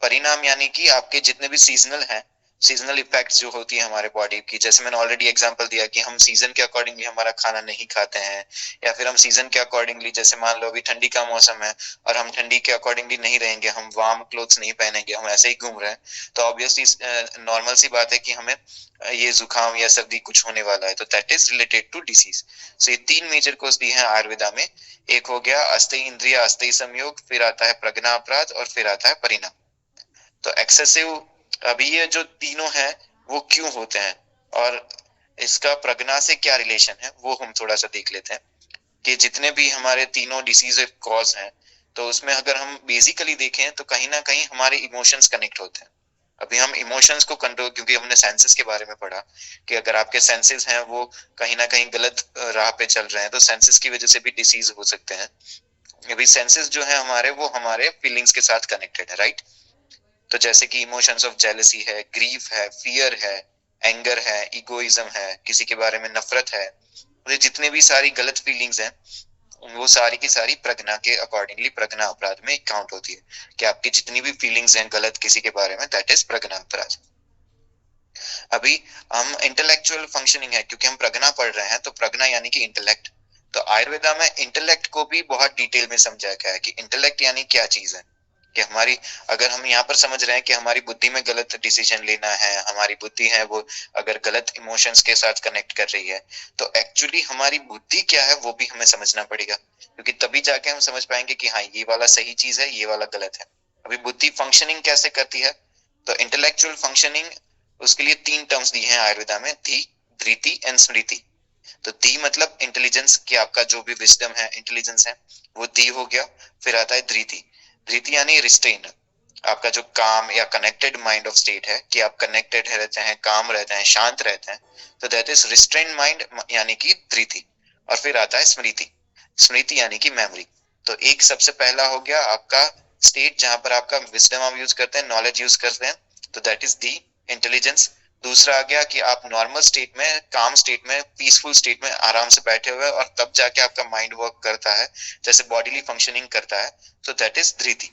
परिणाम यानी कि आपके जितने भी सीजनल हैं, सीजनल इफेक्ट्स जो होती है हमारे बॉडी की, जैसे मैंने ऑलरेडी एग्जांपल दिया कि हम सीजन के अकॉर्डिंगली हमारा खाना नहीं खाते हैं, या फिर हम सीजन के अकॉर्डिंगली, जैसे मान लो अभी ठंडी का मौसम है और हम ठंडी के अकॉर्डिंगली नहीं रहेंगे, हम वार्म क्लोथ्स नहीं पहनेंगे, हम ऐसे ही घूम रहे हैं, तो ऑब्वियसली नॉर्मल सी बात है कि हमें ये जुकाम या सर्दी कुछ होने वाला है, तो that is related to disease. So ये 3 मेजर कोर्स दिए हैं आयुर्वेदा में। एक हो गया अस्थेय इंद्रिया अस्थेय संयोग, फिर आता है प्रज्ञा अपराध और फिर आता है परिणाम। तो एक्सेसिव, अभी ये जो तीनों हैं वो क्यों होते हैं और इसका प्रज्ञा से क्या रिलेशन है वो हम थोड़ा सा देख लेते हैं कि जितने भी हमारे तीनों डिसीज कॉज हैं, तो उसमें अगर हम बेसिकली देखें तो कहीं ना कहीं हमारे इमोशंस कनेक्ट होते हैं। अभी हम इमोशंस को कंट्रोल, क्योंकि हमने सेंसेस के बारे में पढ़ा कि अगर आपके सेंसेस हैं वो कहीं ना कहीं गलत राह पे चल रहे हैं तो सेंसेस की वजह से भी डिसीज हो सकते हैं। अभी सेंसेस जो है हमारे, वो हमारे फीलिंग्स के साथ कनेक्टेड है, राइट। तो जैसे कि इमोशंस ऑफ जेलसी है, ग्रीफ है, फियर है, एंगर है, इगोइज्म है, किसी के बारे में नफरत है, तो जितने भी सारी गलत फीलिंग्स हैं वो सारी की सारी प्रज्ञा के अकॉर्डिंगली प्रज्ञा अपराध में काउंट होती है, कि आपकी जितनी भी फीलिंग्स हैं गलत किसी के बारे में, दैट इज प्रज्ञा अपराध। अभी हम इंटेलेक्चुअल फंक्शनिंग है, क्योंकि हम प्रज्ञा पढ़ रहे हैं, तो प्रज्ञा यानी कि इंटेलेक्ट। तो आयुर्वेदा में इंटेलेक्ट को भी बहुत डिटेल में समझाया गया है कि इंटेलेक्ट यानी क्या चीज है, कि हमारी, अगर हम यहाँ पर समझ रहे हैं कि हमारी बुद्धि में गलत डिसीजन लेना है, हमारी बुद्धि है वो अगर गलत इमोशंस के साथ कनेक्ट कर रही है, तो एक्चुअली हमारी बुद्धि क्या है वो भी हमें समझना पड़ेगा, क्योंकि तभी जाके हम समझ पाएंगे कि हाँ ये वाला सही चीज है, ये वाला गलत है। अभी बुद्धि फंक्शनिंग कैसे करती है, तो इंटेलेक्चुअल फंक्शनिंग, उसके लिए 3 टर्म्स दी हैं आयुर्वेदा में, धी, धृति एंड स्मृति। तो धी मतलब इंटेलिजेंस, कि आपका जो भी विजडम है, इंटेलिजेंस है, वो धी हो गया। फिर आता है धृति। धृति यानी रिस्ट्रेन, आपका जो काम या कनेक्टेड माइंड ऑफ स्टेट है, कि आप कनेक्टेड रहते हैं, काम रहते हैं, शांत रहते हैं, तो दैट इज रिस्ट्रेन माइंड, यानी कि धृति। और फिर आता है स्मृति। स्मृति यानी कि मेमोरी। तो एक सबसे पहला हो गया आपका स्टेट जहां पर आपका विजडम आप यूज करते हैं, नॉलेज यूज करते हैं, तो दैट इज दी इंटेलिजेंस। दूसरा आ गया कि आप नॉर्मल स्टेट में, काम स्टेट में, पीसफुल स्टेट में आराम से बैठे हुए और तब जाके आपका माइंड वर्क करता है, जैसे बॉडीली फंक्शनिंग करता है, तो दैट इज धृति।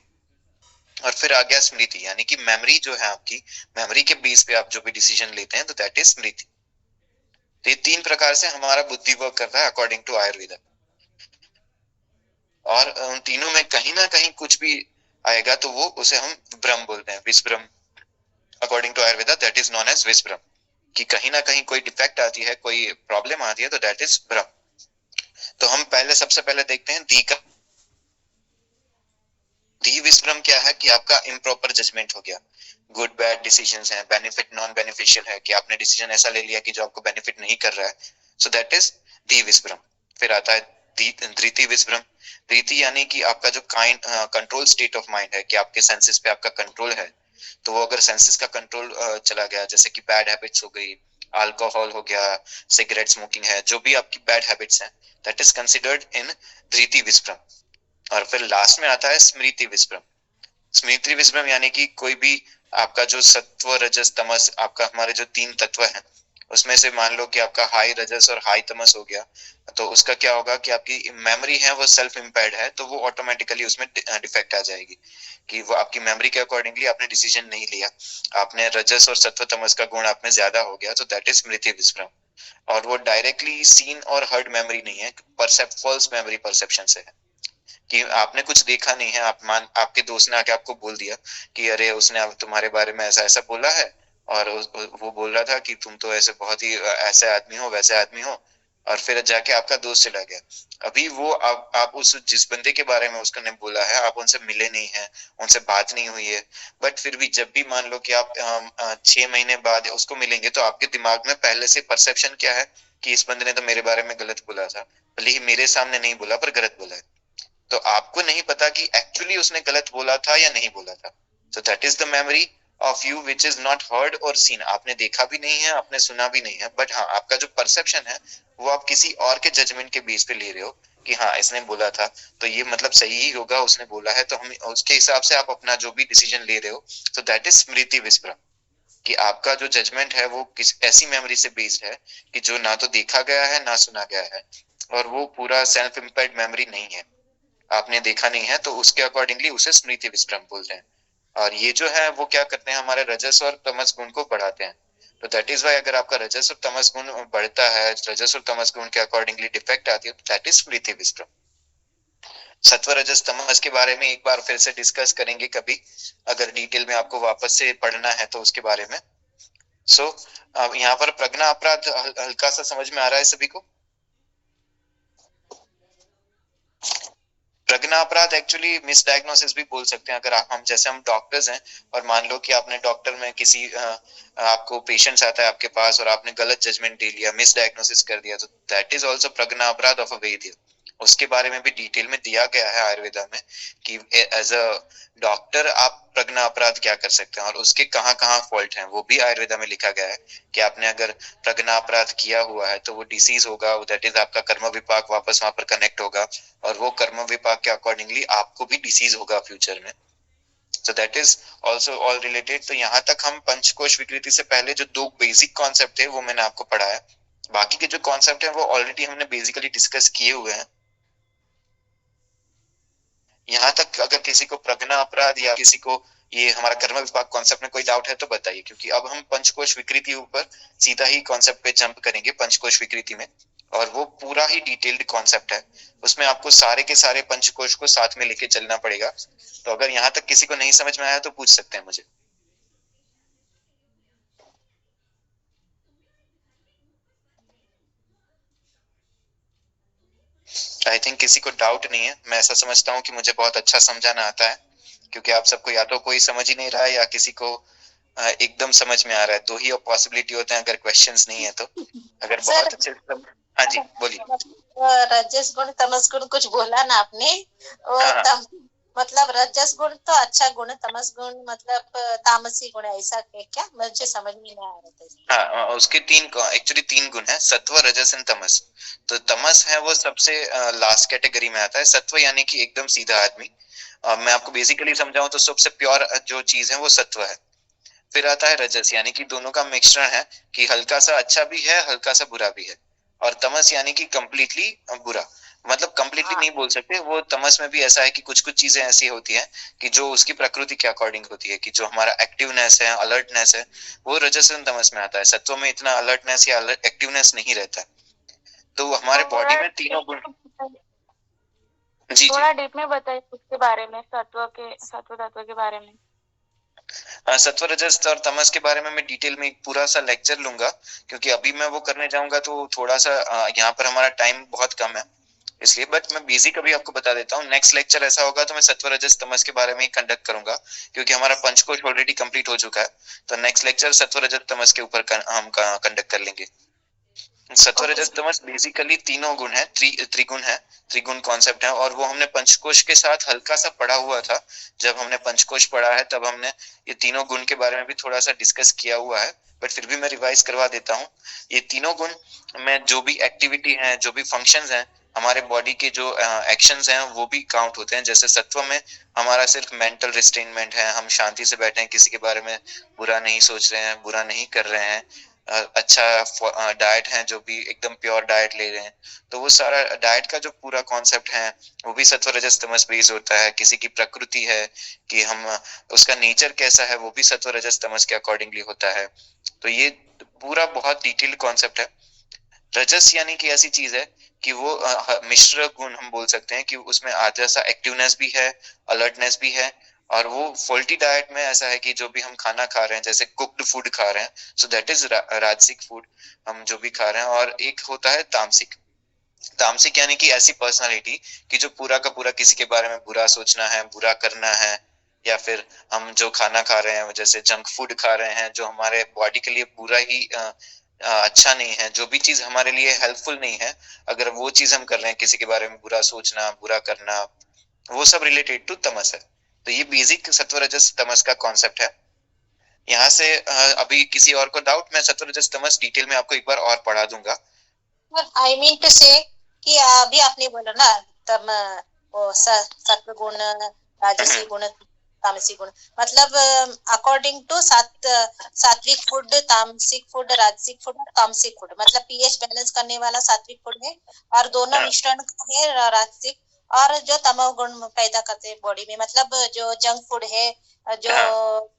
और फिर आ गया स्मृति, यानी कि मेमोरी जो है आपकी, मेमोरी के बेस पे आप जो भी डिसीजन लेते हैं, तो दैट इज स्मृति। तो ये 3 प्रकार से हमारा बुद्धि वर्क करता है अकॉर्डिंग टू आयुर्वेदा। और उन तीनों में कहीं ना कहीं कुछ भी आएगा तो वो उसे हम भ्रम बोलते हैं, विस्भ्रम। According to Ayurveda that is known as visbhram, कि कहीं ना कहीं कोई डिफेक्ट आती है, कोई प्रॉब्लम आती है, तो दैट इज भ्रम। तो हम सबसे पहले देखते हैं धी का। धी विस्भ्रम क्या है, कि आपका इम्प्रॉपर जजमेंट हो गया, गुड बैड डिसीजंस हैं, बेनिफिट नॉन बेनिफिशियल है, कि आपने डिसीजन ऐसा ले लिया कि जो आपको बेनिफिट नहीं कर रहा है, सो दैट इज धी विस्भ्रम। फिर आता है धृति विस्भ्रम। धृति यानी कि आपका जो कंट्रोल स्टेट ऑफ माइंड है, कि आपके सेंसेस पे आपका कंट्रोल है, तो वो अगर सेंसेस का कंट्रोल चला गया, जैसे कि बैड हैबिट्स हो गई, अल्कोहल हो गया, सिगरेट स्मोकिंग है, जो भी आपकी बैड हैबिट्स हैं, दैट इज कंसिडर्ड इन धृति विस्प्रम। और फिर लास्ट में आता है स्मृति विस्प्रम। स्मृति विस्प्रम यानी कि कोई भी आपका जो सत्व रजस तमस, आपका हमारे जो 3 तत्व हैं, उसमें से मान लो कि आपका हाई रजस और हाई तमस हो गया, तो उसका क्या होगा कि आपकी मेमोरी है वो सेल्फ इम्पेयर्ड है, तो वो ऑटोमेटिकली उसमें डिफेक्ट आ जाएगी कि वो आपकी मेमोरी के अकॉर्डिंगली आपने डिसीजन नहीं लिया, आपने रजस और सत्व तमस का गुण आप में ज्यादा हो गया, तो दैट इज स्मृति विस्मृम। और वो डायरेक्टली सीन और हर्ड मेमोरी नहीं है, फॉल्स मेमोरी परसेप्शन से है कि आपने कुछ देखा नहीं है, आपके दोस्त ने आके आपको बोल दिया कि अरे उसने तुम्हारे बारे में ऐसा ऐसा बोला है, और वो बोल रहा था कि तुम तो ऐसे बहुत ही ऐसे आदमी हो, वैसे आदमी हो, और फिर जाके आपका दोस्त चला गया। अभी वो आप उस जिस बंदे के बारे में उसने बोला है, आप उनसे मिले नहीं है, उनसे बात नहीं हुई है, बट फिर भी जब भी मान लो कि आप 6 महीने बाद उसको मिलेंगे, तो आपके दिमाग में पहले से परसेप्शन क्या है कि इस बंदे ने तो मेरे बारे में गलत बोला था, भले ही मेरे सामने नहीं बोला पर गलत बोला है। तो आपको नहीं पता कि एक्चुअली उसने गलत बोला था या नहीं बोला था। So that is the memory of you which is not heard or seen। आपने देखा भी नहीं है, आपने सुना भी नहीं है, बट हाँ आपका जो परसेप्शन है वो आप किसी और के जजमेंट के बेस पे ले रहे हो कि हाँ इसने बोला था तो ये मतलब सही ही होगा, उसने बोला है तो हम उसके हिसाब से आप अपना जो भी डिसीजन ले रहे हो। तो दैट इज स्मृति विस्मृम, कि आपका जो जजमेंट है वो किस ऐसी मेमोरी से बेस्ड है कि जो ना तो देखा गया है ना सुना गया है, और वो पूरा सेल्फ इम्पेयर्ड मेमोरी नहीं है, आपने देखा नहीं है, तो उसके अकॉर्डिंगली उसे स्मृति विस्मृम बोलते हैं। और ये जो है वो क्या करते हैं, हमारे रजस और तमस गुण को बढ़ाते हैं। तो दैट इज वाई अगर आपका रजस और तमस गुण बढ़ता है, रजस और तमस गुण के अकॉर्डिंगली डिफेक्ट आती है, तो दैट इज स्मृति विस्मृम। सत्व रजस तमस के बारे में एक बार फिर से डिस्कस करेंगे कभी, अगर डिटेल में आपको वापस से पढ़ना है तो उसके बारे में। सो अब यहाँ पर प्रज्ञा अपराध हल्का सा समझ में आ रहा है सभी को? प्रज्ञा अपराध एक्चुअली मिसडायग्नोसिस भी बोल सकते हैं। अगर हम जैसे हम डॉक्टर्स हैं और मान लो कि आपने डॉक्टर में किसी आपको पेशेंट्स आता है आपके पास और आपने गलत जजमेंट दे लिया, मिसडायग्नोसिस कर दिया, तो दैट इज आल्सो प्रज्ञा अपराध ऑफ अ वैद्य। उसके बारे में भी डिटेल में दिया गया है आयुर्वेदा में कि एज अ डॉक्टर आप प्रज्ञा अपराध क्या कर सकते हैं और उसके कहाँ कहाँ फॉल्ट हैं, वो भी आयुर्वेदा में लिखा गया है कि आपने अगर प्रज्ञा अपराध किया हुआ है तो वो डिसीज होगा, दैट इज आपका कर्म विपाक वापस वहां पर कनेक्ट होगा, और वो कर्म विपाक के अकॉर्डिंगली आपको भी डिसीज होगा फ्यूचर में। सो that is also all related. तो यहाँ तक हम पंचकोश विकृति से पहले जो 2 बेसिक कॉन्सेप्ट थे वो मैंने आपको पढ़ाया, बाकी के जो कॉन्सेप्ट है वो ऑलरेडी हमने बेसिकली डिस्कस किए हुए हैं। यहाँ तक अगर किसी को प्रज्ञा अपराध या किसी को ये हमारा कर्म विपाक कॉन्सेप्ट में कोई डाउट है तो बताइए, क्योंकि अब हम पंचकोश विकृति ऊपर सीधा ही कॉन्सेप्ट पे जंप करेंगे पंचकोश विकृति में, और वो पूरा ही डिटेल्ड कॉन्सेप्ट है, उसमें आपको सारे के सारे पंचकोश को साथ में लेके चलना पड़ेगा। तो अगर यहाँ तक किसी को नहीं समझ में आया तो पूछ सकते हैं मुझे। आई थिंक किसी को डाउट नहीं है। मैं ऐसा समझता हूँ कि मुझे बहुत अच्छा समझाना आता है, क्योंकि आप सबको या तो कोई समझ ही नहीं रहा है या किसी को एकदम समझ में आ रहा है। 2 ही पॉसिबिलिटी होते हैं अगर क्वेश्चंस नहीं है तो। अगर बहुत अच्छे हाँ जी बोलिए। रजस गुण तमस गुण कुछ बोला ना आपने, मतलब रजस गुण तो अच्छा गुण है, तमस गुण मतलब तामसी गुण है, ऐसा क्या? मुझे समझ में नहीं आ रहा था। हाँ, उसके एक्चुअली 3 गुण है, सत्व रजस एंड तमस। तो तमस है वो सबसे लास्ट कैटेगरी में आता है। सत्व यानी कि एकदम सीधा आदमी। मैं आपको बेसिकली समझाऊं तो सबसे प्योर जो चीज है वो सत्व है। फिर आता है रजस, यानी कि दोनों का मिश्रण है कि हल्का सा अच्छा भी है, हल्का सा बुरा भी है। और तमस यानी कि कंप्लीटली बुरा, मतलब कंप्लीटली नहीं बोल सकते, वो तमस में भी ऐसा है कि कुछ कुछ चीजें ऐसी होती हैं कि जो उसकी प्रकृति के अकॉर्डिंग होती है, कि जो हमारा एक्टिवनेस है, अलर्टनेस है, वो रजस एंड तमस में आता है। सत्व में इतना अलर्टनेस या एक्टिवनेस नहीं रहता। तो हमारे बॉडी में तीनों गुण जी थोड़ा डीप में बताइए उसके बारे में, सत्व तत्व के बारे में। सत्व रजस और तमस के बारे में मैं डिटेल में एक पूरा सा लेक्चर लूंगा, क्योंकि अभी मैं वो करने जाऊंगा तो थोड़ा सा यहाँ पर हमारा टाइम बहुत कम है, इसलिए। बट मैं बेसिक अभी आपको बता देता हूँ। नेक्स्ट लेक्चर ऐसा होगा तो मैं सत्व रजस तमस के बारे में ही कंडक्ट करूंगा, क्योंकि हमारा पंचकोश ऑलरेडी कंप्लीट हो चुका है। तो नेक्स्ट लेक्चर सत्व रजस तमस के ऊपर हम कंडक्ट कर लेंगे। सत्व रजस तमस बेसिकली तीनों गुण है, त्रिगुण है, त्रिगुण कॉन्सेप्ट है, और वो हमने पंचकोश के साथ हल्का सा पढ़ा हुआ था। जब हमने पंचकोश पढ़ा है तब हमने ये तीनों गुण के बारे में भी थोड़ा सा डिस्कस किया हुआ है, बट फिर भी मैं रिवाइज करवा देता हूँ। ये तीनों गुण में जो भी एक्टिविटी है, जो भी फंक्शंस हैं, हमारे बॉडी के जो एक्शंस हैं वो भी काउंट होते हैं। जैसे सत्व में हमारा सिर्फ मेंटल रिस्ट्रेनमेंट है, हम शांति से बैठे हैं, किसी के बारे में बुरा नहीं सोच रहे हैं, बुरा नहीं कर रहे हैं, अच्छा डाइट है, जो भी एकदम प्योर डाइट ले रहे हैं, तो वो सारा डाइट का जो पूरा कॉन्सेप्ट है वो भी सत्व रजस तमस बेस होता है। किसी की प्रकृति है कि हम उसका नेचर कैसा है, वो भी सत्व रजस तमस के अकॉर्डिंगली होता है। तो ये पूरा बहुत डिटेल्ड कॉन्सेप्ट है। रजस यानी कि ऐसी चीज है कि वो मिश्र गुण हम बोल सकते हैं कि उसमें आधा सा एक्टिवनेस भी है, अलर्टनेस भी है, और वो फॉल्टी डाइट में ऐसा है कि जो भी हम खाना खा रहे हैं, जैसे कुक्ड फूड खा रहे हैं, सो दैट इज राजसिक फूड, हम जो भी खा रहे हैं। और एक होता है तामसिक। तामसिक यानी कि ऐसी पर्सनालिटी कि जो पूरा का पूरा किसी के बारे में बुरा सोचना है, बुरा करना है, या फिर हम जो खाना खा रहे हैं जैसे जंक फूड खा रहे हैं जो हमारे बॉडी के लिए पूरा ही अच्छा नहीं है, जो भी चीज हमारे लिए हेल्पफुल नहीं है, अगर वो चीज हम कर रहे हैं, किसी के बारे में बुरा सोचना, बुरा करना, वो सब रिलेटेड टू तमस है। तो ये बेसिक सत्व रजस तमस का कॉन्सेप्ट है। यहाँ से अभी किसी और को डाउट, मैं सत्व रजस तमस डिटेल में आपको एक बार और पढ़ा दूंगा। आई मीन टू से कि अभी आपने बोला ना तम वो सत्व गुण, राजसी गुण, तामसिक गुण, मतलब अकॉर्डिंग टू सात्विक फूड, तामसिक फूड, राजसिक फूड और तामसिक फूड, मतलब पीएच बैलेंस करने वाला सात्विक फूड है, और दोनों मिश्रण का है राजसिक, और जो तमोगुण पैदा करते हैं बॉडी में, मतलब जो जंक फूड है, जो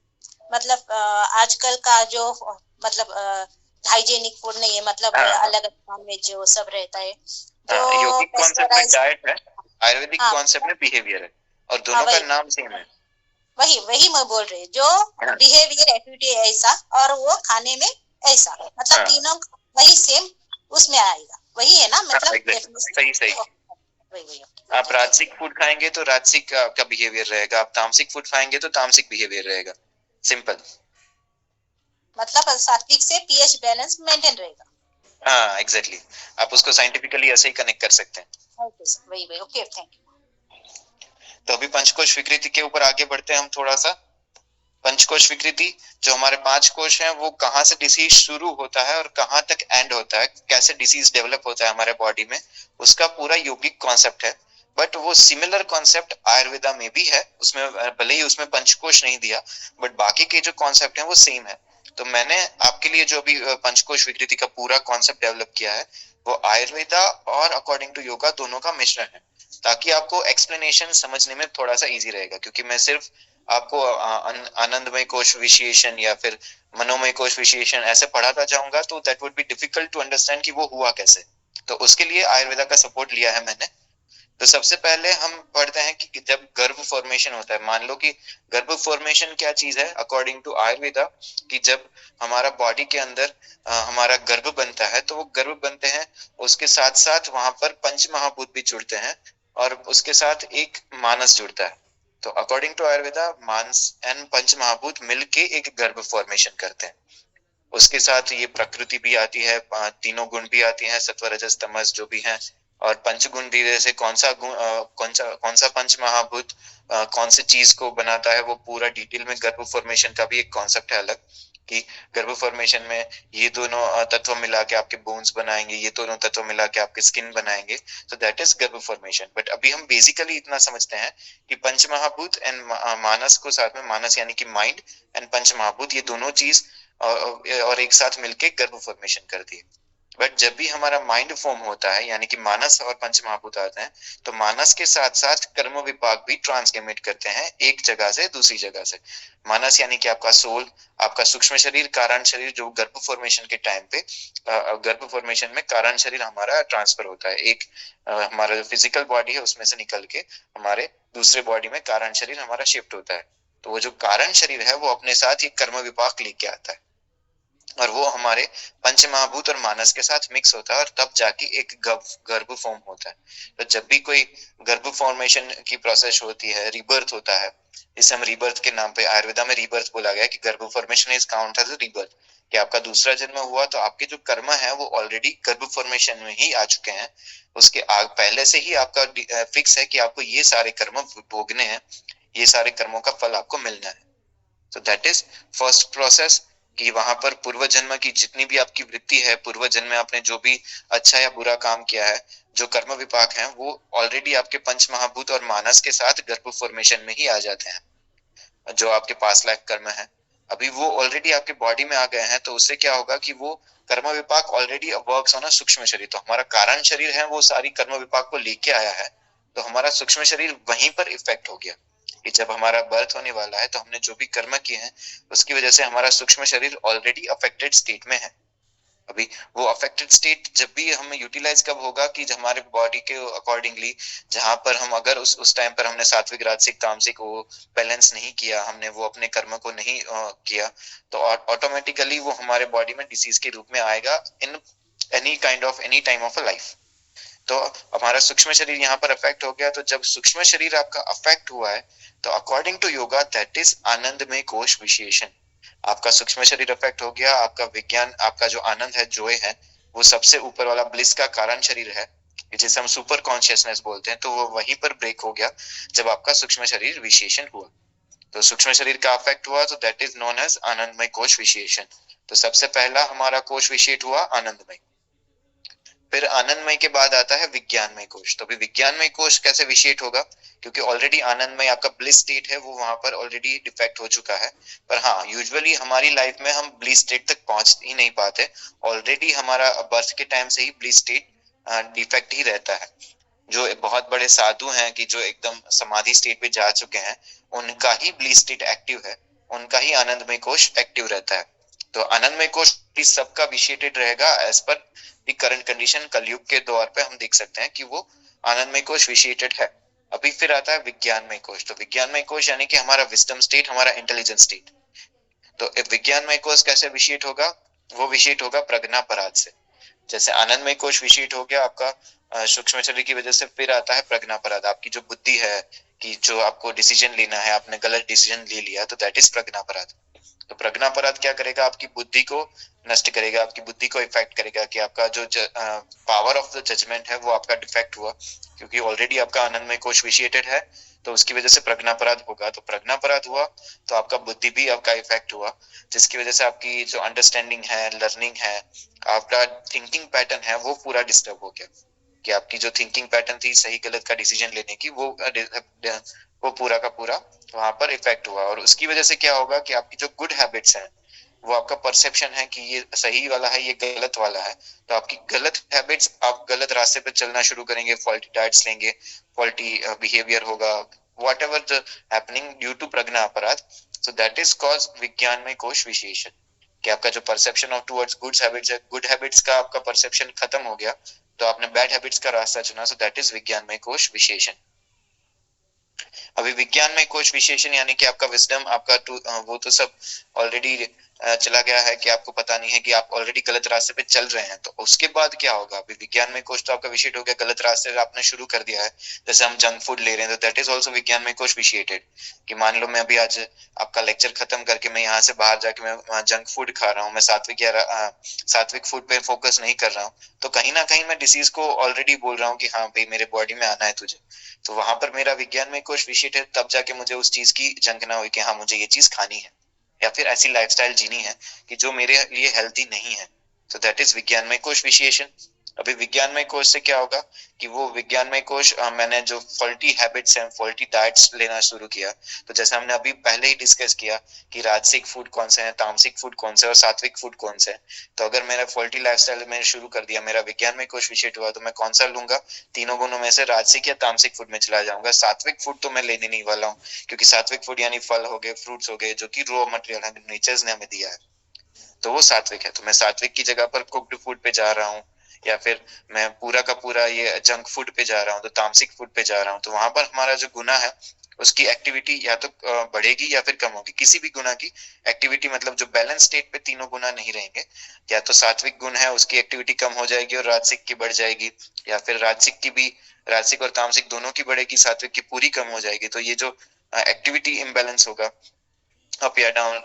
मतलब आजकल का जो मतलब हाइजेनिक फूड नहीं है, मतलब अलग नॉनवेज जो सब रहता है, जो योगिक कॉन्सेप्ट में डाइट है, आयुर्वेदिक कॉन्सेप्ट में बिहेवियर है, और दोनों का नाम सेम है। वही मैं बोल रही, जो बिहेवियर एक्टिविटी ऐसा और वो खाने में ऐसा, मतलब तीनों वही सेम उसमें आएगा, वही है ना, मतलब सही। आप राजसिक फूड खाएंगे तो राजसिक का बिहेवियर रहेगा, आप तामसिक फूड खाएंगे तो तामसिक बिहेवियर रहेगा, सिंपल। मतलब सात्विक से पीएच बैलेंस मेंटेन रहेगा। हाँ एग्जैक्टली, आप उसको साइंटिफिकली ऐसे ही कनेक्ट कर सकते हैं। वही ओके, थैंक यू। तो अभी पंचकोश विकृति के ऊपर आगे बढ़ते हैं हम थोड़ा सा। पंचकोश विकृति, जो हमारे 5 कोश हैं, वो कहाँ से डिसीज शुरू होता है और कहाँ तक एंड होता है, कैसे डिसीज डेवलप होता है हमारे बॉडी में, उसका पूरा यौगिक कॉन्सेप्ट है। बट वो सिमिलर कॉन्सेप्ट आयुर्वेदा में भी है, उसमें भले ही उसमें पंचकोश नहीं दिया, बट बाकी के जो कॉन्सेप्ट है वो सेम है। तो मैंने आपके लिए जो भी पंचकोश विकृति का पूरा कॉन्सेप्ट डेवलप किया है, वो आयुर्वेदा और अकॉर्डिंग टू योगा दोनों का मिश्रण है, ताकि आपको एक्सप्लेनेशन समझने में थोड़ा सा इजी रहेगा। क्योंकि मैं सिर्फ आपको आनंदमय कोश विशेषण या फिर मनोमय कोश विशेषण ऐसे पढ़ाता जाऊंगा तो that would be difficult to understand कि वो हुआ कैसे। तो उसके लिए आयुर्वेदा का सपोर्ट लिया है मैंने। तो सबसे पहले हम पढ़ते हैं कि जब गर्भ फॉर्मेशन होता है, मान लो कि गर्भ फॉर्मेशन क्या चीज है अकॉर्डिंग टू आयुर्वेदा, कि जब हमारा बॉडी के अंदर हमारा गर्भ बनता है, तो वो गर्भ बनते हैं, उसके साथ साथ वहां पर पंच महाभूत भी जुड़ते हैं और उसके साथ एक मानस जुड़ता है। तो according to Ayurveda manas and panch mahabhoot मिलके एक गर्भ फॉर्मेशन करते हैं। उसके साथ ये प्रकृति भी आती है, तीनों गुण भी आती हैं, सत्व रजस तमस जो भी हैं, और पंचगुण धीरे से कौन सा पंच महाभूत कौन सी चीज को बनाता है, वो पूरा डिटेल में गर्भ फॉर्मेशन का भी एक कॉन्सेप्ट है अलग, कि गर्भ फॉर्मेशन में ये दोनों तत्व मिला के आपके बोन्स बनाएंगे, ये दोनों तत्व मिला के आपके स्किन बनाएंगे, तो दैट इज गर्भ फॉर्मेशन। बट अभी हम बेसिकली इतना समझते हैं कि पंच महाभूत एंड मानस को साथ में, मानस यानी कि माइंड एंड पंच महाभूत, ये दोनों चीज और एक साथ मिलके गर्भ फॉर्मेशन करती है। बट जब भी हमारा माइंड फॉर्म होता है, यानी कि मानस और पंच महाभूत आते हैं, तो मानस के साथ साथ कर्म विपाक भी ट्रांसगेमिट करते हैं एक जगह से दूसरी जगह से। मानस यानी कि आपका सोल, आपका सूक्ष्म शरीर, कारण शरीर, जो गर्भ फॉर्मेशन के टाइम पे गर्भ फॉर्मेशन में कारण शरीर हमारा ट्रांसफर होता है, एक हमारा जो फिजिकल बॉडी है उसमें से निकल के हमारे दूसरे बॉडी में कारण शरीर हमारा शिफ्ट होता है। तो वो जो कारण शरीर है वो अपने साथ एक कर्म विपाक लेके आता है, और वो हमारे पंच महाभूत और मानस के साथ मिक्स होता है, और तब जाके एक गर्भ फॉर्म होता है। तो जब भी कोई गर्भ फॉर्मेशन की प्रोसेस होती है, रिबर्थ होता है, इसे हम रीबर्थ के नाम पे, आयुर्वेदा में रीबर्थ बोला गया कि garbh formation is count as rebirth, कि आपका दूसरा जन्म हुआ तो आपके जो कर्म है वो ऑलरेडी गर्भ फॉर्मेशन में ही आ चुके हैं, उसके पहले से ही आपका फिक्स है कि आपको ये सारे कर्म भोगने हैं, ये सारे कर्मों का फल आपको मिलना है। तो दैट इज फर्स्ट प्रोसेस, कि वहां पर पूर्व जन्म की जितनी भी आपकी वृत्ति है, पूर्व जन्म में आपने जो भी अच्छा या बुरा काम किया है, जो कर्म विपाक हैं, वो ऑलरेडी आपके पंच महाभूत और मानस के साथ गर्भ फॉर्मेशन में ही आ जाते हैं। जो आपके पास लाइफ कर्म है अभी वो ऑलरेडी आपके बॉडी में आ गए हैं, तो उससे क्या होगा कि वो कर्म विपाक ऑलरेडी वर्क्स ऑन अ सूक्ष्म शरीर। तो हमारा कारण शरीर है वो सारी कर्म विपाक को लेके आया है, तो हमारा सूक्ष्म शरीर वहीं पर इफेक्ट हो गया कि जब हमारा बर्थ होने वाला है तो हमने जो भी कर्म किए हैं उसकी वजह से हमारा सूक्ष्म शरीर ऑलरेडी अफेक्टेड स्टेट में है। अभी वो अफेक्टेड स्टेट जब भी हम यूटिलाइज कब होगा कि हमारे बॉडी के अकॉर्डिंगली, जहां पर हम अगर उस टाइम पर हमने सात्विक राजसिक तामसिक वो बैलेंस नहीं किया, हमने वो अपने कर्म को नहीं किया, तो ऑटोमेटिकली वो हमारे बॉडी में डिसीज के रूप में आएगा in any time of a life. तो हमारा सूक्ष्म शरीर यहाँ पर अफेक्ट हो गया। तो जब सूक्ष्म शरीर आपका अफेक्ट हुआ है तो according to yoga that is anandamaya kosha विशेषण। आपका सूक्ष्म शरीर अफेक्ट हो गया, आपका विज्ञान, आपका जो आनंद है, जॉय है, वो सबसे ऊपर वाला ब्लिस का कारण शरीर है जिसे हम सुपर कॉन्शियसनेस बोलते हैं, तो वो वहीं पर ब्रेक हो गया जब आपका सूक्ष्म शरीर विशेषण हुआ। तो सूक्ष्म शरीर का अफेक्ट हुआ तो दैट इज नोन एज आनंदमय कोश विशेषण। तो सबसे पहला हमारा कोश विशेष हुआ आनंदमय। फिर आनंदमय के बाद आता है विज्ञानमय कोश। तो भी विज्ञानमय कोश कैसे विशेष होगा, क्योंकि ऑलरेडी आनंदमय आपका ब्लिस स्टेट है वो वहां पर ऑलरेडी डिफेक्ट हो चुका है। पर हाँ, यूजुअली हमारी लाइफ में हम ब्लिस स्टेट तक पहुंच ही नहीं पाते, ऑलरेडी हमारा बर्थ के टाइम से ही ब्लिस स्टेट डिफेक्ट ही रहता है। जो बहुत बड़े साधु हैं कि जो एकदम समाधि स्टेट पे जा चुके हैं, उनका ही ब्लिस स्टेट एक्टिव है, उनका ही आनंदमय कोश एक्टिव रहता है। तो आनंदमय कोश सबका विशेषित रहेगा as per the current condition. कलयुग के दौर पे हम देख सकते हैं कि वो आनंदमय कोश विशेषित है। अभी फिर आता है विज्ञानमय कोश। तो विज्ञानमय कोश यानी कि हमारा विजडम स्टेट, हमारा इंटेलिजेंस स्टेट। तो विज्ञानमय कोश कैसे विशेषित होगा, वो विशेषित होगा प्रज्ञापराध से। जैसे आनंदमय कोश विशेषित हो गया आपका सूक्ष्म शरीर की वजह से, फिर आता है प्रज्ञापराध। आपकी जो बुद्धि है कि जो आपको डिसीजन लेना है, आपने गलत डिसीजन ले लिया, तो दैट इज प्रज्ञापराध। तो प्रज्ञापराध क्या करेगा, आपकी बुद्धि को नष्ट करेगा, आपकी बुद्धि को इफेक्ट करेगा कि आपका जो पावर ऑफ द जजमेंट है वो आपका डिफेक्ट हुआ, क्योंकि ऑलरेडी आपका आनंदमय कोश विशिएटेड है, तो उसकी वजह से प्रज्ञापराध होगा। तो प्रज्ञापराध हुआ तो आपका बुद्धि भी आपका इफेक्ट हुआ, जिसकी वजह से आपकी जो अंडरस्टैंडिंग है, लर्निंग है, आपका थिंकिंग पैटर्न है, वो पूरा डिस्टर्ब हो गया। कि आपकी जो थिंकिंग पैटर्न थी सही गलत का डिसीजन लेने की, वो पूरा का पूरा वहां पर इफेक्ट हुआ। और उसकी वजह से क्या होगा कि आपकी जो गुड हैबिट्स हैं, वो आपका परसेप्शन है कि ये सही वाला है, ये गलत वाला है, तो आपकी गलत हैबिट्स, आप गलत रास्ते पे चलना शुरू करेंगे, फॉल्टी डाइट्स लेंगे, फॉल्टी बिहेवियर होगा, whatever the happening due to pragya aparadh. So that is cause विज्ञान में कोश विशेषण, कि आपका जो perception of towards good habits है, गुड हैबिट्स का आपका परसेप्शन खत्म हो गया, तो आपने बैड हैबिट्स का रास्ता चुना। सो दैट इज विज्ञान में कोश विशेषण। अभी विज्ञान में कोश विशेषण यानी कि आपका विजडम, आपका वो तो सब ऑलरेडी चला गया है कि आपको पता नहीं है कि आप ऑलरेडी गलत रास्ते पे चल रहे हैं। तो उसके बाद क्या होगा, अभी विज्ञान में कोश तो आपका विशेष हो गया, गलत रास्ते पे आपने शुरू कर दिया है। जैसे हम जंक फूड ले रहे हैं, तो दैट इज ऑल्सो विज्ञान में कोश विशिएटेड। कि मान लो मैं अभी आज आपका लेक्चर खत्म करके मैं यहाँ से बाहर जाके मैं जंक फूड खा रहा हूँ, मैं सात्विक फूड पे फोकस नहीं कर रहा हूँ, तो कहीं ना कहीं मैं डिसीज को ऑलरेडी बोल रहा हूँ कि हाँ भाई मेरे बॉडी में आना है तुझे। तो वहां पर मेरा विज्ञान में कोश विशिएट है, तब जाके मुझे उस चीज की झंकना हुई कि हाँ मुझे ये चीज खानी है, या फिर ऐसी लाइफस्टाइल जीनी है कि जो मेरे लिए हेल्थी नहीं है। तो दैट इज विज्ञान में कोश विशेषण। अभी विज्ञान में कोश से क्या होगा कि वो विज्ञान में कोश मैंने जो फॉल्टी हैबिट्स हैं, फॉल्टी डाइट्स लेना शुरू किया, तो जैसे हमने अभी पहले ही डिस्कस किया कि राजसिक फूड कौन से हैं, तामसिक फूड कौन से और सात्विक फूड कौन से हैं। तो अगर मेरा फॉल्टी लाइफस्टाइल मैंने शुरू कर दिया, मेरा विज्ञान में कोश विशेष हुआ, तो मैं कौन सा लूंगा, तीनों गुणों में से राजसिक या तामसिक फूड में चला जाऊंगा। सात्विक फूड तो मैं लेने नहीं वाला हूँ, क्योंकि सात्विक फूड यानी फल हो गए, फ्रूट्स हो गए, जो कि रॉ मटेरियल है, नेचर्स ने हमें दिया है, तो वो सात्विक है। तो मैं सात्विक की जगह पर कुक्ड फूड पे जा रहा हूँ, या फिर मैं पूरा का पूरा ये जंक फूड पे जा रहा हूँ, तो तामसिक फूड पे जा रहा हूँ। तो वहां पर हमारा जो गुना है उसकी एक्टिविटी या तो बढ़ेगी या फिर कम होगी। किसी भी गुना की एक्टिविटी, मतलब जो बैलेंस स्टेट पे तीनों गुना नहीं रहेंगे, या तो सात्विक गुण है उसकी एक्टिविटी कम हो जाएगी और राजसिक की बढ़ जाएगी, या फिर राजसिक की भी, राजसिक और तामसिक दोनों की बढ़ेगी, सात्विक की पूरी कम हो जाएगी। तो ये जो एक्टिविटी इम्बैलेंस होगा, अप या डाउन,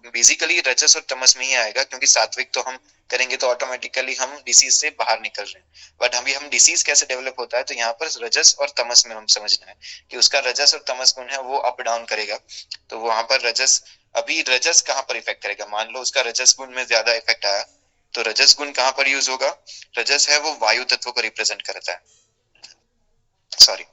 बेसिकली रजस और तमस में ही आएगा, क्योंकि सात्विक तो हम करेंगे तो ऑटोमेटिकली हम डिसीज से बाहर निकल रहे हैं। बट हम डिसीज कैसे डेवलप होता है, तो यहाँ पर रजस और तमस में हम समझना है कि उसका रजस और तमस गुण है वो अप डाउन करेगा। तो वहां पर रजस, अभी रजस कहाँ पर इफेक्ट करेगा, मान लो उसका रजस गुण में ज्यादा इफेक्ट आया, तो रजस गुण कहाँ पर यूज होगा, रजस है वो वायु तत्व को रिप्रेजेंट करता है, सॉरी,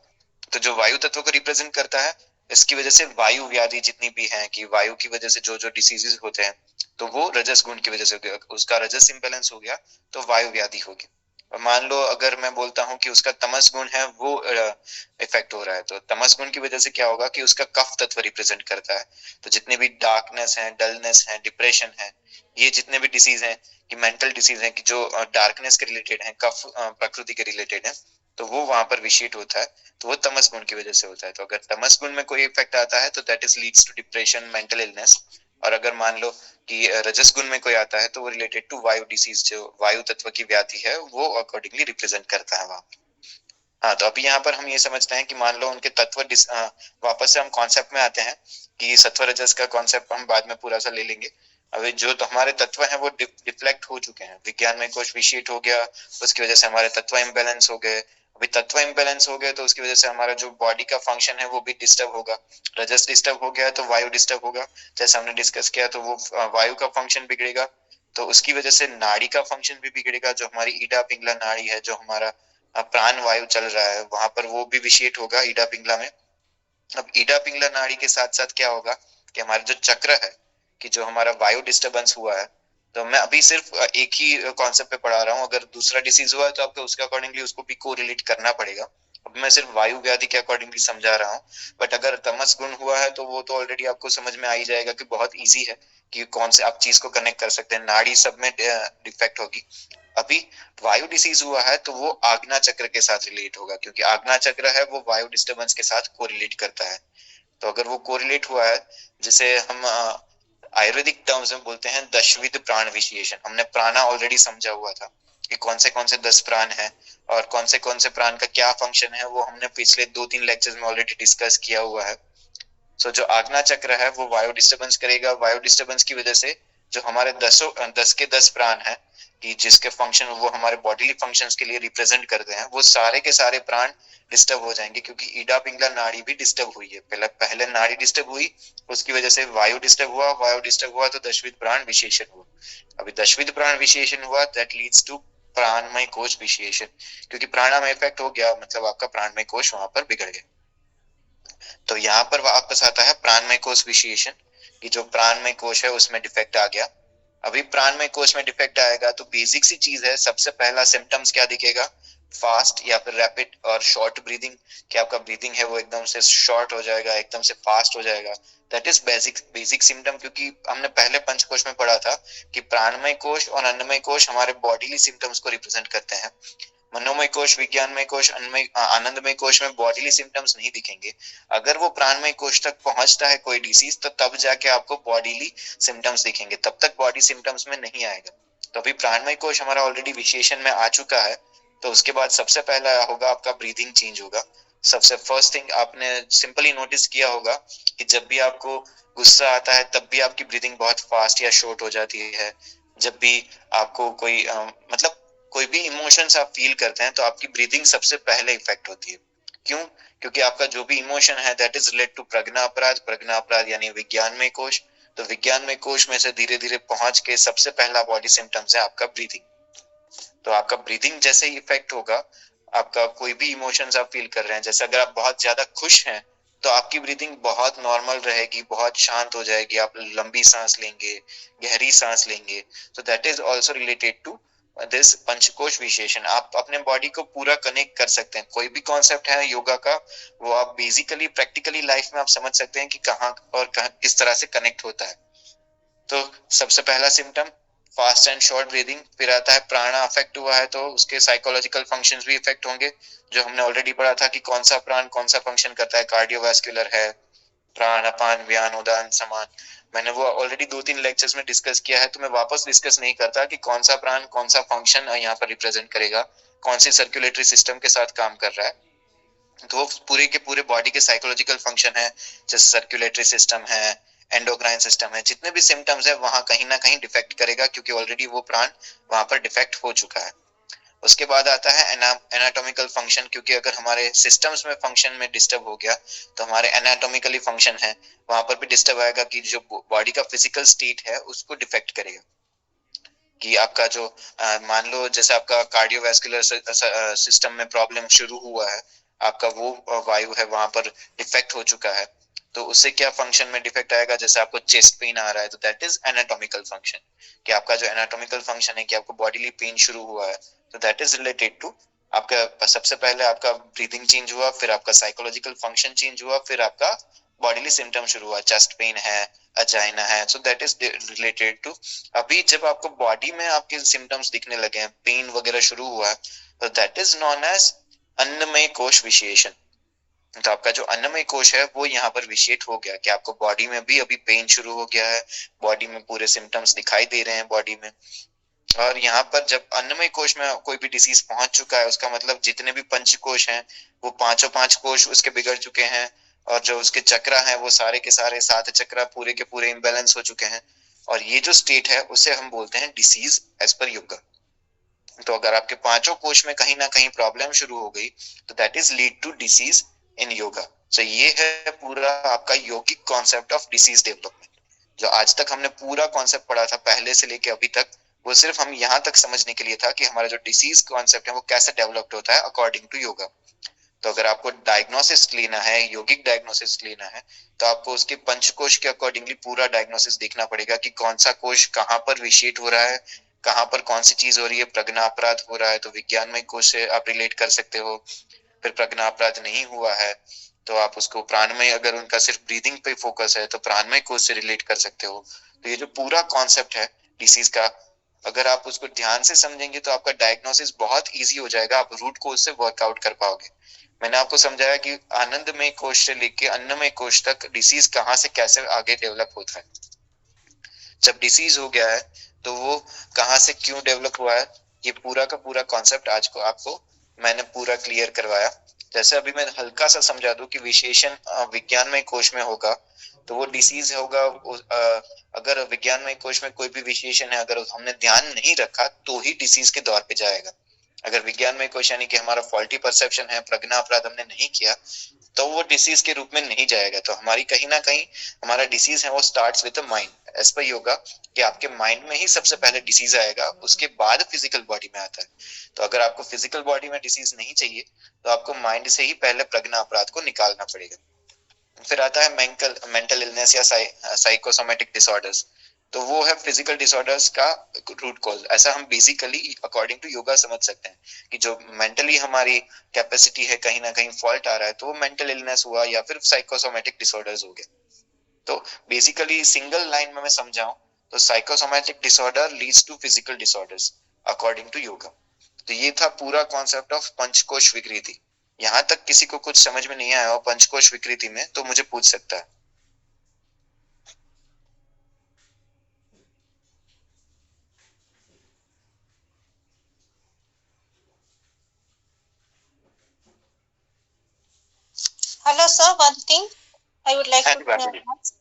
तो जो वायु तत्व को रिप्रेजेंट करता है, इसकी वजह से वायु व्याधि जितनी भी हैं, कि वायु की वजह से जो जो डिसीजेस होते हैं, तो वो रजस गुण की वजह से हो गया, उसका रजस इम्बैलेंस हो गया तो वायु व्याधि होगी। और मान लो अगर मैं बोलता हूँ कि उसका तमस गुण है वो इफेक्ट हो रहा है, तो तमस गुण की वजह से क्या होगा कि उसका कफ तत्व रिप्रेजेंट करता है, तो जितने भी डार्कनेस है, डलनेस है, डिप्रेशन है, ये जितने भी डिसीज हैं, कि मेंटल डिसीज हैं, कि जो डार्कनेस के रिलेटेड है, कफ प्रकृति के रिलेटेड है, तो वो वहां पर विशिट होता है, तो वो तमस गुण की वजह से होता है। तो अगर तमस गुण में कोई इफेक्ट आता है तो that is leads to depression, mental illness. और अगर मान लो कि रजस गुण में कोई आता है तो वो रिलेटेड टू वायु डिसीज, जो वायु तत्व की व्याधि है, वो अकॉर्डिंगली रिप्रेजेंट करता है वहां। हाँ, तो अभी यहाँ पर हम ये समझते हैं कि मान लो उनके तत्व वापस से हम कॉन्सेप्ट में आते हैं कि सत्व रजस का कॉन्सेप्ट हम बाद में पूरा सा ले लेंगे। अभी जो तो हमारे तत्व हैं वो डिफ्लेक्ट हो चुके हैं, विज्ञान में कुछ विशिट हो गया, उसकी वजह से हमारे तत्व इम्बैलेंस हो गए। अभी तत्व इम्बैलेंस हो गए तो उसकी वजह से हमारा जो बॉडी का फंक्शन है वो भी डिस्टर्ब होगा, रजस डिस्टर्ब हो गया तो वायु डिस्टर्ब होगा, जैसे हमने डिस्कस किया, तो वो वायु का फंक्शन बिगड़ेगा, तो उसकी वजह से नाड़ी का फंक्शन भी बिगड़ेगा, जो हमारी ईडा पिंगला नाड़ी है, जो हमारा प्राण वायु चल रहा है, वहां पर वो भी विशिट होगा ईडा पिंगला में। अब ईडा पिंगला नाड़ी के साथ साथ क्या होगा कि हमारा जो चक्र है, कि जो हमारा वायु डिस्टर्बेंस हुआ है, तो मैं अभी सिर्फ एक ही कॉन्सेप्ट पे पढ़ा रहा हूँ, अगर दूसरा डिसीज हुआ है तो आपको उसके अकॉर्डिंगली उसको भी कोरिलेट करना पड़ेगा। अब मैं सिर्फ वायु व्याधि के अकॉर्डिंगली समझा रहा हूँ, बट अगर तमस गुण हुआ है तो वो तो ऑलरेडी आपको समझ में आ ही जाएगा कि बहुत ईजी है कि कौन से आप चीज को कनेक्ट कर सकते हैं, नाड़ी सब में डिफेक्ट होगी। अभी वायु डिसीज हुआ है तो वो आज्ञा चक्र के साथ रिलेट होगा, क्योंकि आज्ञा चक्र है वो वायु डिस्टर्बेंस के साथ कोरिलेट करता है। तो अगर वो कोरिलेट हुआ है, जिसे हम आयुर्वेदिक टर्म्स में बोलते हैं दशविध प्राण विशेषण, हमने प्राणा ऑलरेडी समझा हुआ था कि कौन से 10 प्राण है और कौन से प्राण का क्या फंक्शन है, वो हमने पिछले 2-3 लेक्चर्स में ऑलरेडी डिस्कस किया हुआ है। सो जो आज्ञा चक्र है वो वायु डिस्टर्बेंस करेगा, वायु डिस्टर्बेंस की वजह से जो हमारे 10 के 10 प्राण है, कि जिसके फंक्शन वो हमारे बॉडीली फंक्शंस के लिए रिप्रेजेंट करते हैं, वो सारे के सारे प्राण डिस्टर्ब हो जाएंगे, क्योंकि ईडा पिंगला नाड़ी भी डिस्टर्ब हुई है, पहले नाड़ी डिस्टर्ब हुई, उसकी वजह से वायु डिस्टर्ब हुआ, वायु डिस्टर्ब हुआ तो दशविध प्राण विशेषण हुआ। अभी दशविध प्राण विशेषण हुआ, दैट लीड्स टू प्राणमय कोश विशेषण, क्योंकि प्राणा में इफेक्ट हो गया, मतलब आपका प्राणमय कोश वहां पर बिगड़ गया। तो यहाँ पर वापस आता है प्राणमय कोश विशेषण, कि जो प्राणमय कोश है उसमें डिफेक्ट आ गया। अभी प्राणमय कोश में डिफेक्ट आएगा तो बेसिक सी चीज है, सबसे पहला सिम्टम्स क्या दिखेगा, फास्ट या फिर रैपिड और शॉर्ट ब्रीदिंग, कि आपका ब्रीदिंग है वो एकदम से शॉर्ट हो जाएगा, एकदम से फास्ट हो जाएगा, दैट इज बेसिक सिम्टम। क्योंकि हमने पहले पंचकोश में पढ़ा था कि प्राणमय कोश और अन्नमय कोश हमारे बॉडीली सिम्टम्स को रिप्रेजेंट करते हैं, मनोमय कोश, विज्ञानमय कोश, आनंदमय कोश में बॉडीली सिम्टम्स नहीं दिखेंगे। अगर वो प्राणमय कोश तक पहुंचता है कोई डिसीज, तो तब जाके आपको बॉडीली सिम्टम्स दिखेंगे, तब तक बॉडी सिम्टम्स में नहीं आएगा। तो अभी प्राणमय कोश हमारा ऑलरेडी विशेषण में आ चुका है, तो उसके बाद सबसे पहला होगा आपका ब्रीदिंग चेंज होगा। सबसे फर्स्ट थिंग आपने सिंपली नोटिस किया होगा कि जब भी आपको गुस्सा आता है तब भी आपकी ब्रीदिंग बहुत फास्ट या शॉर्ट हो जाती है। जब भी आपको कोई मतलब कोई भी इमोशंस आप फील करते हैं तो आपकी ब्रीदिंग सबसे पहले इफेक्ट होती है। क्यों? क्योंकि आपका जो भी इमोशन है that is related to pragya अपराध यानी विज्ञान में कोश। तो विज्ञान में कोश में से धीरे धीरे पहुंच के सबसे पहला बॉडी सिम्टम्स है आपका ब्रीदिंग। तो आपका ब्रीदिंग जैसे ही इफेक्ट होगा, आपका कोई भी इमोशंस आप फील कर रहे हैं, जैसे अगर आप बहुत ज्यादा खुश हैं तो आपकी ब्रीदिंग बहुत नॉर्मल रहेगी, बहुत शांत हो जाएगी, आप लंबी सांस लेंगे, गहरी सांस लेंगे। तो that is also related to this panchkosh visheshan. आप अपने बॉडी को पूरा कनेक्ट कर सकते हैं। कोई भी कॉन्सेप्ट है योगा का, वो आप बेसिकली प्रैक्टिकली लाइफ में आप समझ सकते हैं कि कहाँ और किस तरह से कनेक्ट होता है। तो सबसे पहला symptom fast and short breathing, फिर आता है प्राणा अफेक्ट हुआ है तो उसके साइकोलॉजिकल फंक्शंस भी इफेक्ट होंगे, जो हमने ऑलरेडी पढ़ा था कि कौन सा प्राण कौन सा फंक्शन करता है। कार्डियोवास्कुलर है, प्राण, अपान, व्यान, उदान, समान, मैंने वो ऑलरेडी 2-3 लेक्चर्स में डिस्कस किया है, तो मैं वापस डिस्कस नहीं करता कि कौन सा प्राण कौन सा फंक्शन यहाँ पर रिप्रेजेंट करेगा, कौन सी सर्कुलेटरी सिस्टम के साथ काम कर रहा है। तो वो पूरे के पूरे बॉडी के साइकोलॉजिकल फंक्शन है, जैसे सर्कुलेटरी सिस्टम है, एंडोक्राइन सिस्टम है, जितने भी सिम्टम्स है वहां कहीं ना कहीं डिफेक्ट करेगा, क्योंकि ऑलरेडी वो प्राण वहां पर डिफेक्ट हो चुका है। उसके बाद आता है एनाटॉमिकल फंक्शन, क्योंकि अगर हमारे सिस्टम्स में फंक्शन में डिस्टर्ब हो गया तो हमारे एनाटॉमिकली फंक्शन है वहां पर भी डिस्टर्ब आएगा, कि जो बॉडी का फिजिकल स्टेट है उसको डिफेक्ट करेगा। कि आपका जो मान लो जैसे आपका कार्डियोवैस्कुलर सिस्टम में प्रॉब्लम शुरू हुआ है, आपका वो वायु है वहां पर डिफेक्ट हो चुका है, तो उससे क्या फंक्शन में डिफेक्ट आएगा, जैसे आपको चेस्ट पेन आ रहा है तो दैट इज एनाटॉमिकल फंक्शन, कि आपका जो एनाटॉमिकल फंक्शन है कि आपको बॉडीली पेन शुरू हुआ है, तो दैट इज रिलेटेड टू आपका सबसे पहले आपका ब्रीदिंग चेंज हुआ, फिर आपका साइकोलॉजिकल फंक्शन चेंज हुआ, फिर आपका बॉडीली सिम्टम शुरू हुआ, चेस्ट पेन है, अजाइना है, so that is related to. अभी जब आपको बॉडी में आपके सिम्टम्स दिखने लगे हैं, पेन वगैरह शुरू हुआ है, तो दैट इज नॉन एज अन्नमय कोश विशेषण। तो आपका जो अन्नमय कोश है वो यहाँ पर विशेष हो गया, कि आपको बॉडी में भी अभी पेन शुरू हो गया है, बॉडी में पूरे सिम्टम्स दिखाई दे रहे हैं बॉडी में। और यहाँ पर जब अन्नमय कोश में कोई भी डिसीज पहुंच चुका है, उसका मतलब जितने भी पंच कोश हैं वो पांचों पांच कोश उसके बिगड़ चुके हैं, और जो उसके चक्रा है वो सारे के सारे 7 चक्रा पूरे के पूरे इम्बैलेंस हो चुके हैं, और ये जो स्टेट है उसे हम बोलते हैं डिसीज एज पर योगा। तो अगर आपके पांचों कोश में कहीं ना कहीं प्रॉब्लम शुरू हो गई तो that is lead to disease in yoga. So ये है पूरा आपका yogic concept of disease development. जो आज तक हमने पूरा कॉन्सेप्ट पढ़ा था पहले से लेके अभी तक, वो सिर्फ हम यहाँ तक समझने के लिए था कि हमारा जो डिसीज कॉन्सेप्ट है वो कैसे डेवलप्ड होता है अकॉर्डिंग टू योगा। तो अगर आपको डायग्नोसिस लेना है, योगिक डायग्नोसिस लेना है, तो आपको उसके पंचकोश के अकॉर्डिंगली पूरा डायग्नोसिस देखना पड़ेगा, कि कौन सा कोश कहाँ पर विशेष हो रहा है, कहाँ पर कौन सी चीज हो रही है। प्रज्ञा अपराध हो रहा है तो विज्ञानमय कोश से आप रिलेट कर सकते हो, फिर प्रज्ञा अपराध नहीं हुआ है तो आप उसको प्राणमय, अगर उनका सिर्फ ब्रीदिंग पे फोकस है तो प्राणमय कोश से रिलेट कर सकते हो। तो ये जो पूरा कॉन्सेप्ट है डिसीज का, अगर आप उसको ध्यान से समझेंगे तो आपका डायग्नोसिस बहुत इजी हो जाएगा, आप रूट कोज से वर्कआउट कर पाओगे। मैंने आपको समझाया कि आनंदमय कोश से लेके अन्नमय कोश तक डिसीज कहाँ से कैसे आगे डेवलप होता है। जब डिसीज हो गया है तो वो कहाँ से क्यों डेवलप हुआ है, ये पूरा का पूरा कॉन्सेप्ट आज को आपको मैंने पूरा क्लियर करवाया। जैसे अभी मैं हल्का सा समझा दूं कि विशेषण विज्ञानमय कोश में होगा तो वो डिसीज होगा। अगर विज्ञानमय कोश में कोई भी विशेषण है, अगर हमने ध्यान नहीं रखा तो ही डिसीज के दौर पे जाएगा। अगर विज्ञानमय कोश यानी कि हमारा फॉल्टी परसेप्शन है, प्रज्ञा अपराध हमने नहीं किया, तो वो डिसीज के रूप में नहीं जाएगा। तो हमारी कहीं ना कहीं हमारा डिसीज है वो starts with the mind as per yoga, कि आपके माइंड में ही सबसे पहले डिसीज आएगा, उसके बाद फिजिकल बॉडी में आता है। तो अगर आपको फिजिकल बॉडी में डिसीज नहीं चाहिए तो आपको माइंड से ही पहले प्रज्ञा अपराध को निकालना पड़ेगा। फिर आता है मेंटल इलनेस या साइकोसोमेटिक डिसऑर्डर्स, तो वो है फिजिकल डिसऑर्डर्स का रूट कॉज। ऐसा हम बेसिकली अकॉर्डिंग टू योगा समझ सकते हैं कि जो मेंटली हमारी कैपेसिटी है कहीं ना कहीं फॉल्ट आ रहा है, तो वो मेंटल इलनेस हुआ या फिर साइकोसोमेटिक डिसऑर्डर्स हो गए। तो बेसिकली सिंगल लाइन में मैं समझाऊं तो psychosomatic disorder leads to physical disorders according to yoga. तो ये था पूरा कॉन्सेप्ट ऑफ पंचकोश विकृति। यहाँ तक किसी को कुछ समझ में नहीं आया हो पंचकोश विकृति में तो मुझे पूछ सकता है। Hello, sir. One thing I would like to ask.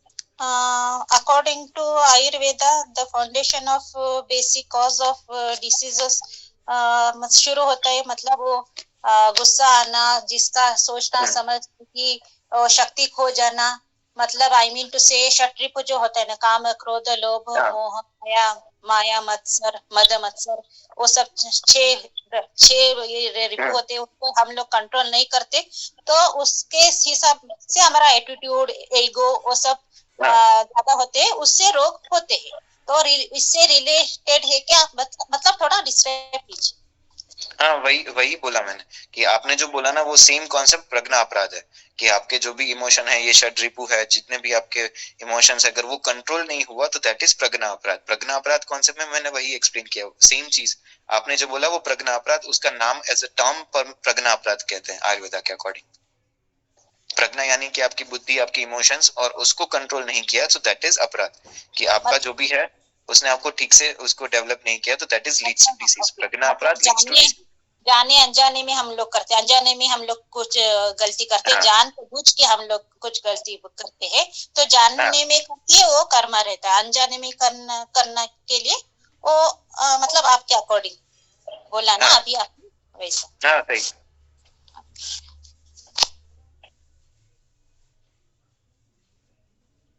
According to Ayurveda, the foundation of basic cause of diseases शुरू होता है, मतलब वो गुस्सा आना, जिसका सोचना समझ की शक्ति खो जाना, मतलब आई मीन टू से षट्रिपु जो होता है ना, काम क्रोध लोभ मोह माया मत्सर मद मत्सर, वो सब छह रिपु होते हैं, उनको हम लोग कंट्रोल नहीं करते, तो उसके हिसाब से हमारा एटीट्यूड ईगो वो सब ज्यादा होते हैं, उससे रोग होते हैं। तो इससे रिलेटेड है क्या, मतलब थोड़ा डिस्क्राइब कीजिए। हाँ, वही बोला मैंने कि आपने जो बोला ना वो सेम कॉन्सेप्ट प्रज्ञा अपराध है, कि आपके जो भी इमोशन है, ये षड्रिपु है, जितने भी आपके इमोशंस अगर वो कंट्रोल नहीं हुआ तो दैट इज प्रज्ञा अपराध। प्रज्ञा अपराध कॉन्सेप्ट में मैंने वही एक्सप्लेन किया, सेम चीज आपने जो बोला वो प्रज्ञा अपराध, उसका नाम एज अ टर्म पर प्रज्ञा अपराध कहते हैं आयुर्वेदा के अकॉर्डिंग। प्रज्ञा यानी कि आपकी बुद्धि, आपकी इमोशंस, और उसको कंट्रोल नहीं किया तो दैट इज अपराध, कि आपका जो भी है उसने आपको ठीक से उसको डेवलप नहीं किया तो that is leads to disease. Pragya aparadh leads to disease. जाने अनजाने में हम लोग करते हैं, अनजाने में हम लोग कुछ गलती करते हैं, हाँ। जान के बूझ के हम लोग कुछ गलती करते हैं, तो जानने में करती है वो कर्म रहता है, अनजाने में करना के लिए वो मतलब आपके अकॉर्डिंग बोला ना हाँ। अभी आपने वैसा। हाँ सही।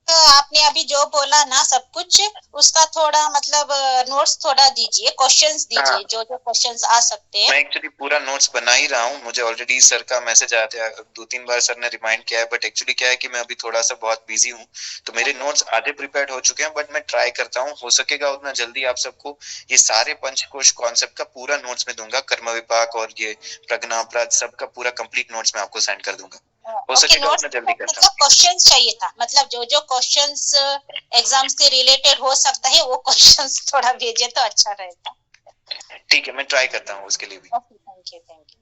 तो आपने अभी जो बोला ना सब कुछ, उसका थोड़ा मतलब नोट्स थोड़ा दीजिए, क्वेश्चंस दीजिए, हाँ। जो जो क्वेश्चंस आ सकते हैं। मैं एक्चुअली पूरा नोट्स बना ही रहा हूँ, मुझे ऑलरेडी सर का मैसेज आया था, 2-3 बार सर ने रिमाइंड किया है, बट एक्चुअली क्या है कि मैं अभी थोड़ा सा बहुत बिजी हूँ, तो मेरे नोट्स आधे प्रिपेयर्ड हो चुके हैं, बट मैं ट्राई करता हूँ हो सकेगा उतना जल्दी आप सबको ये सारे पंचकोश कॉन्सेप्ट का पूरा नोट्स में दूंगा, कर्म विपाक और ये प्रज्ञा अपराध सबका पूरा कंप्लीट नोट्स में आपको सेंड कर दूंगा, हो ओके, सकेगा नोट्स उतना जल्दी करता मतलब क्वेश्चंस चाहिए था, मतलब जो जो क्वेश्चंस एग्जाम से रिलेटेड हो सकता है वो क्वेश्चंस थोड़ा भेजे तो अच्छा रहता। हूँ। ठीक है, मैं ट्राई करता हूँ उसके लिए भी। Okay, thank you, thank you.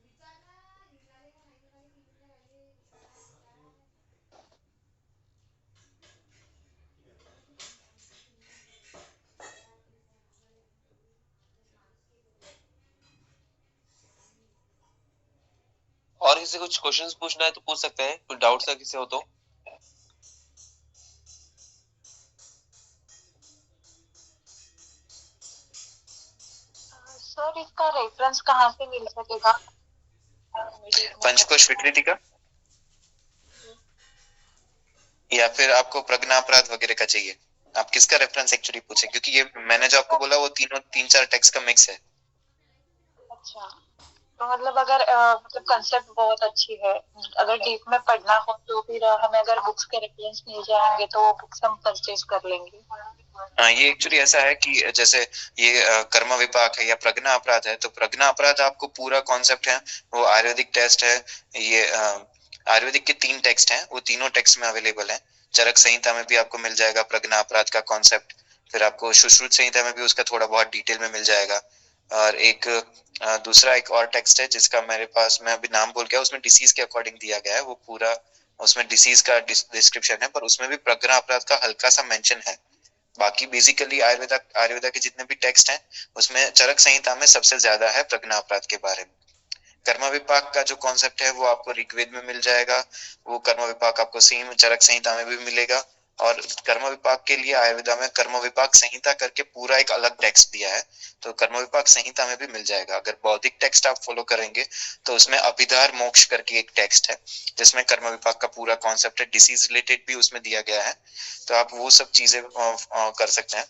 और किसी कुछ क्वेश्चंस पूछना है तो पूछ सकते हैं, कुछ डाउट्स है किसी हो तो। सर इसका रेफरेंस कहाँ से मिल सकेगा? पंचकोश विकृति का, या फिर आपको प्रज्ञा अपराध वगैरह का चाहिए? आप किसका रेफरेंस एक्चुअली पूछे, क्योंकि ये मैंने जो आपको बोला वो तीनों 3-4 टेक्स्ट का मिक्स है। अच्छा, तो मतलब अगर मतलब कंसेप्ट बहुत अच्छी है, अगर डीप में पढ़ना हो तो फिर हमें अगर बुक्स के रेफरेंस मिल जाएंगे तो वो बुक्स हम परचेज कर लेंगे। ये एक्चुअली ऐसा है कि जैसे ये कर्म विपाक है या प्रज्ञा अपराध है, तो प्रज्ञा अपराध आपको पूरा कॉन्सेप्ट है, वो आयुर्वेदिक टेस्ट है, ये आयुर्वेदिक के 3 टेक्स्ट हैं, वो तीनों टेक्स्ट में अवेलेबल है, चरक संहिता में भी आपको मिल जाएगा प्रज्ञा अपराध का कॉन्सेप्ट, फिर आपको सुश्रुत संहिता में भी उसका थोड़ा बहुत डिटेल में मिल जाएगा, और एक दूसरा एक और टेक्स्ट है जिसका मेरे पास, मैं अभी नाम भूल गया, उसमें डिसीज के अकॉर्डिंग दिया गया है, वो पूरा उसमें डिसीज का डिस्क्रिप्शन है, पर उसमें भी प्रज्ञा अपराध का हल्का सा मेंशन है। बाकी बेसिकली आयुर्वेदा के जितने भी टेक्स्ट हैं उसमें चरक संहिता में सबसे ज्यादा है प्रज्ञा अपराध के बारे में। कर्म विपाक का जो कॉन्सेप्ट है वो आपको ऋग्वेद में मिल जाएगा, वो कर्म विपाक आपको सेम चरक संहिता में भी मिलेगा, और कर्म विपाक के लिए आयुर्वेदा में कर्म विपाक संहिता करके पूरा एक अलग टेक्स्ट दिया है, तो कर्म विपाक संहिता में भी मिल जाएगा। अगर बौद्धिक टेक्स्ट आप फॉलो करेंगे तो उसमें अभिधार मोक्ष करके एक टेक्स्ट है जिसमें कर्म विपाक का पूरा कॉन्सेप्ट है, डिसीज रिलेटेड भी उसमें दिया गया है, तो आप वो सब चीजें कर सकते हैं।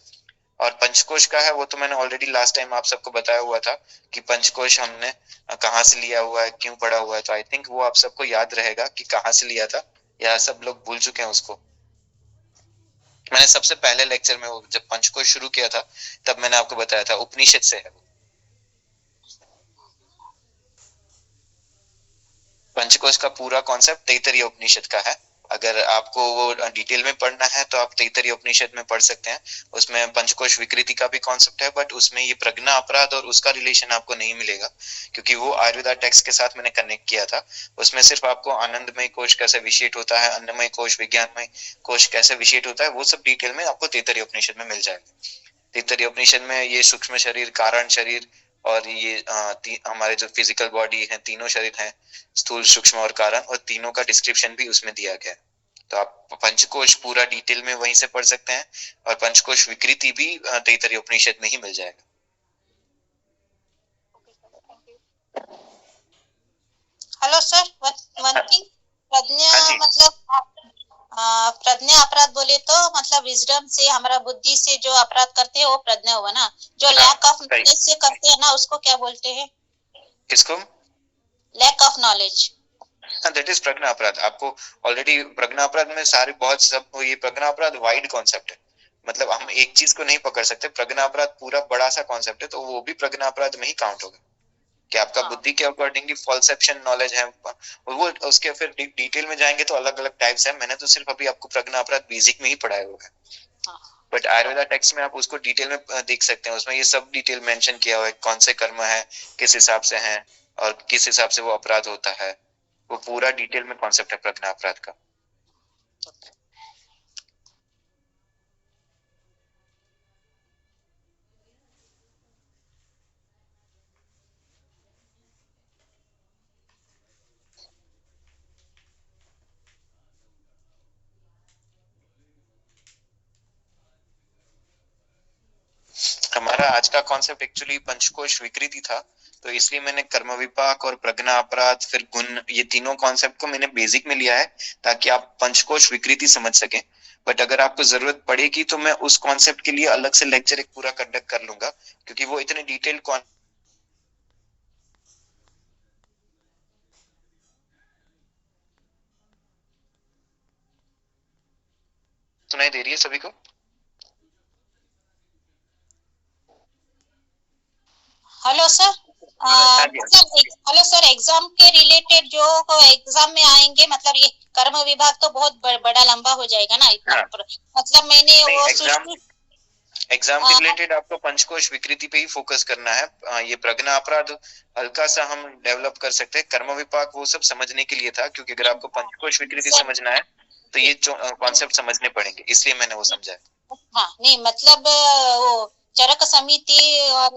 और पंचकोश का है वो तो मैंने ऑलरेडी लास्ट टाइम आप सबको बताया हुआ था कि पंचकोश हमने कहाँ से लिया हुआ है, क्यों पढ़ा हुआ है, तो आई थिंक वो आप सबको याद रहेगा कि कहाँ से लिया था, या सब लोग भूल चुके हैं उसको। मैंने सबसे पहले लेक्चर में वो जब पंचकोश शुरू किया था तब मैंने आपको बताया था उपनिषद से है। पंचकोश का पूरा कॉन्सेप्ट तैतरीय उपनिषद का है, अगर आपको वो डिटेल में पढ़ना है तो आप तैतरीय उपनिषद में पढ़ सकते हैं, उसमें पंचकोश विकृति का भी कॉन्सेप्ट है, बट उसमें ये प्रज्ञा अपराध और उसका रिलेशन आपको नहीं मिलेगा, क्योंकि वो आयुर्वेदा टेक्स्ट के साथ मैंने कनेक्ट किया था। उसमें सिर्फ आपको आनंदमय कोश कैसे विषेट होता है, अन्नमय कोश, विज्ञानमय कोश कैसे विषेट होता है, वो सब डिटेल में आपको तैतरीय उपनिषद में मिल जाएगा। तैतरीय उपनिषद में ये सूक्ष्म शरीर, कारण शरीर, और ये हमारे जो फिजिकल बॉडी है, तीनों शरीर हैं, स्थूल, सूक्ष्म और कारण, और तीनों का डिस्क्रिप्शन भी उसमें दिया गया है, तो आप पंचकोश पूरा डिटेल में वहीं से पढ़ सकते हैं, और पंचकोश विकृति भी तैतरीय उपनिषद में ही मिल जाएगा। हेलो सर, वन थिंग, प्रज्ञा हाँ जी। मतलब प्रज्ञा अपराध बोले तो मतलब विजडम से, हमारा बुद्धि से जो अपराध करते हैं वो प्रज्ञा हुआ ना, जो लैक ऑफ नॉलेज से करते हैं ना उसको क्या बोलते हैं? किसको? Lack of knowledge. That is pragya aparadh. आपको ऑलरेडी प्रज्ञा अपराध में सारे बहुत सब, ये प्रज्ञा अपराध वाइड कॉन्सेप्ट है, मतलब हम एक चीज को नहीं पकड़ सकते, प्रज्ञा अपराध पूरा बड़ा सा कॉन्सेप्ट है, तो वो भी प्रज्ञा अपराध में ही काउंट होगा कि आपका बुद्धि के अकॉर्डिंगली फॉल्सेप्शन नॉलेज है, वो उसके फिर डिटेल में जाएंगे तो अलग अलग टाइप्स है, मैंने तो सिर्फ अभी आपको प्रज्ञा अपराध बेसिक में ही पढ़ाया हुआ है, बट आयुर्वेदा टेक्स्ट में आप उसको डिटेल में देख सकते हैं, उसमें ये सब डिटेल मेंशन किया हुआ है, कौन से कर्म है, किस हिसाब से हैं, और किस हिसाब से वो अपराध होता है, वो पूरा डिटेल में कॉन्सेप्ट है प्रज्ञा अपराध का। हमारा आज का कॉन्सेप्ट एक्चुअली पंचकोश विकृति था, तो इसलिए मैंने कर्म विपाक और प्रज्ञा अपराध फिर गुण, ये तीनों कॉन्सेप्ट को मैंने बेसिक में लिया है ताकि आप पंचकोश विकृति समझ सकें। बट अगर आपको जरूरत पड़ेगी तो मैं उस कॉन्सेप्ट के लिए अलग से लेक्चर एक पूरा कंडक्ट कर लूंगा, क्योंकि वो इतने डिटेल्ड सुनाई दे रही है सभी को? Hello sir. Hello sir, exam के रिलेटेड जो एग्जाम में आएंगे, मतलब ये कर्म विभाग तो बहुत बड़ा लंबा हो जाएगा ना इतना। हाँ। मतलब मैंने वो एग्जाम के रिलेटेड आपको पंचकोश विकृति पे ही फोकस करना है। ये प्रज्ञा अपराध हल्का सा हम डेवलप कर सकते हैं, कर्म विपाक वो सब समझने के लिए था, क्योंकि अगर आपको पंचकोश विकृति समझना है तो ये कॉन्सेप्ट समझने पड़ेंगे, इसलिए मैंने वो समझाया। हाँ नहीं, मतलब वो चरक समिति और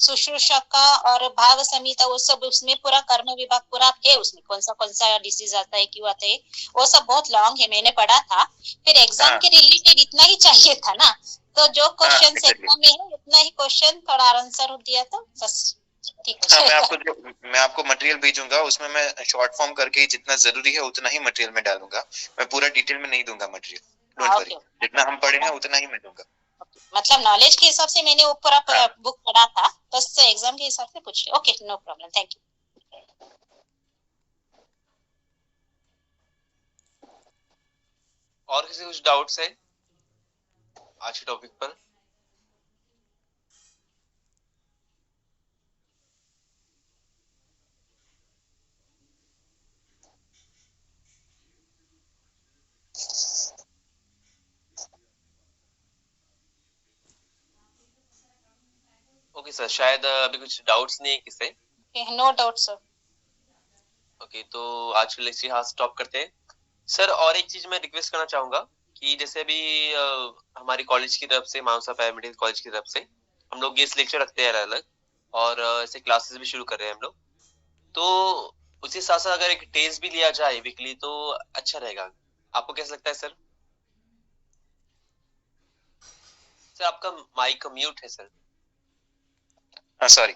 शुश्रूषा का और भाव समिति वो सब उसमें पूरा कर्म विभाग पूरा है, उसमें कौन सा डिसीज आता है, क्यों आता है, वो सब बहुत लॉन्ग है, मैंने पढ़ा था। फिर एग्जाम के रिलेटेड इतना ही चाहिए था ना, तो जो क्वेश्चन एग्जाम में है उतना ही क्वेश्चन थोड़ा आंसर दिया तो बस ठीक है। मैं आपको मटेरियल भेजूंगा, उसमें मैं शॉर्ट फॉर्म करके जितना जरूरी है उतना ही मटेरियल में डालूंगा, मैं पूरा डिटेल में नहीं दूंगा मटेरियल, डोंट वरी, जितना हम पढ़े हैं उतना ही मैं दूंगा। मतलब नॉलेज के हिसाब से मैंने वो पूरा बुक पढ़ा था, बस एग्जाम के हिसाब से पूछ लिया। Okay, no problem, thank you. और किसी कुछ डाउट्स है आज के टॉपिक पर? ओके सर, शायद अभी कुछ डाउट्स नहीं है किसे? No doubt sir. ओके, तो आज के लेक्चर यहाँ स्टॉप करते हैं सर। और एक चीज मैं रिक्वेस्ट करना चाहूंगा कि जैसे अभी हमारी कॉलेज की तरफ से, मानसा पैरामेडिकल कॉलेज की तरफ से हम लोग गेस्ट लेक्चर रखते हैं अलग अलग, और ऐसे क्लासेस भी शुरू कर रहे हैं हम लोग, तो उसी साथ साथ अगर एक टेस्ट भी लिया जाए वीकली तो अच्छा रहेगा। आपको कैसा लगता है सर? सर आपका माइक म्यूट है सर। सॉरी,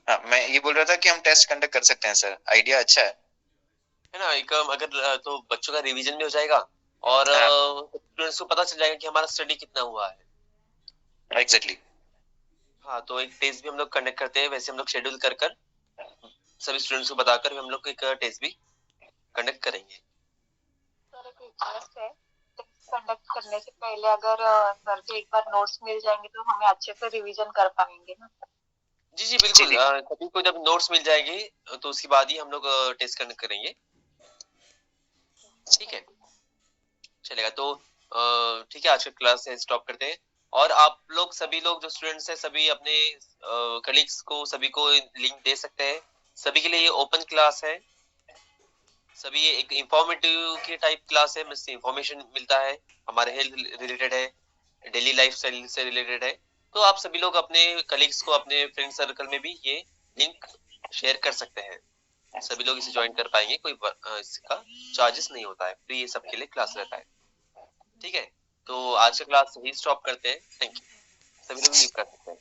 मैं ये बोल रहा था कि हम टेस्ट कंडक्ट कर सकते हैं सर, आइडिया अच्छा है ना। एक अगर तो बच्चों का रिवीजन भी हो जाएगा और स्टूडेंट्स को पता चल जाएगा कि हमारा स्टडी कितना हुआ है। एग्जैक्टली। हाँ, तो एक टेस्ट भी हम लोग कंडक्ट करते हैं, वैसे हम लोग शेड्यूल कर सभी स्टूडेंट्स को बताकर हम लोग एक टेस्ट भी कंडक्ट करेंगे। सर एक रिक्वेस्ट है, टेस्ट कंडक्ट करने से पहले अगर सर के एक बार नोट्स मिल जाएंगे तो हमें अच्छे से रिवीजन कर पाएंगे ना। जी जी बिल्कुल, सभी को जब नोट्स मिल जाएंगे तो उसके बाद ही हम लोग टेस्ट कंडक्ट करेंगे। ठीक है, चलेगा। तो ठीक है, आज का क्लास स्टॉप करते हैं। और आप लोग सभी लोग जो स्टूडेंट्स हैं सभी अपने कलीग्स को सभी को लिंक दे सकते हैं। सभी के लिए ये ओपन क्लास है, सभी ये एक इंफॉर्मेटिव की टाइप क्लास है, जिससे इंफॉर्मेशन मिलता है, हमारे हेल्थ रिलेटेड है, डेली लाइफ स्टाइल से रिलेटेड है। तो आप सभी लोग अपने कलीग्स को, अपने फ्रेंड सर्कल में भी ये लिंक शेयर कर सकते हैं, सभी लोग इसे ज्वाइन कर पाएंगे, कोई इसका चार्जेस नहीं होता है, फ्री ये सबके लिए क्लास रहता है। ठीक है, तो आज का क्लास यही स्टॉप करते हैं। थैंक यू, सभी लोग लीव कर सकते हैं।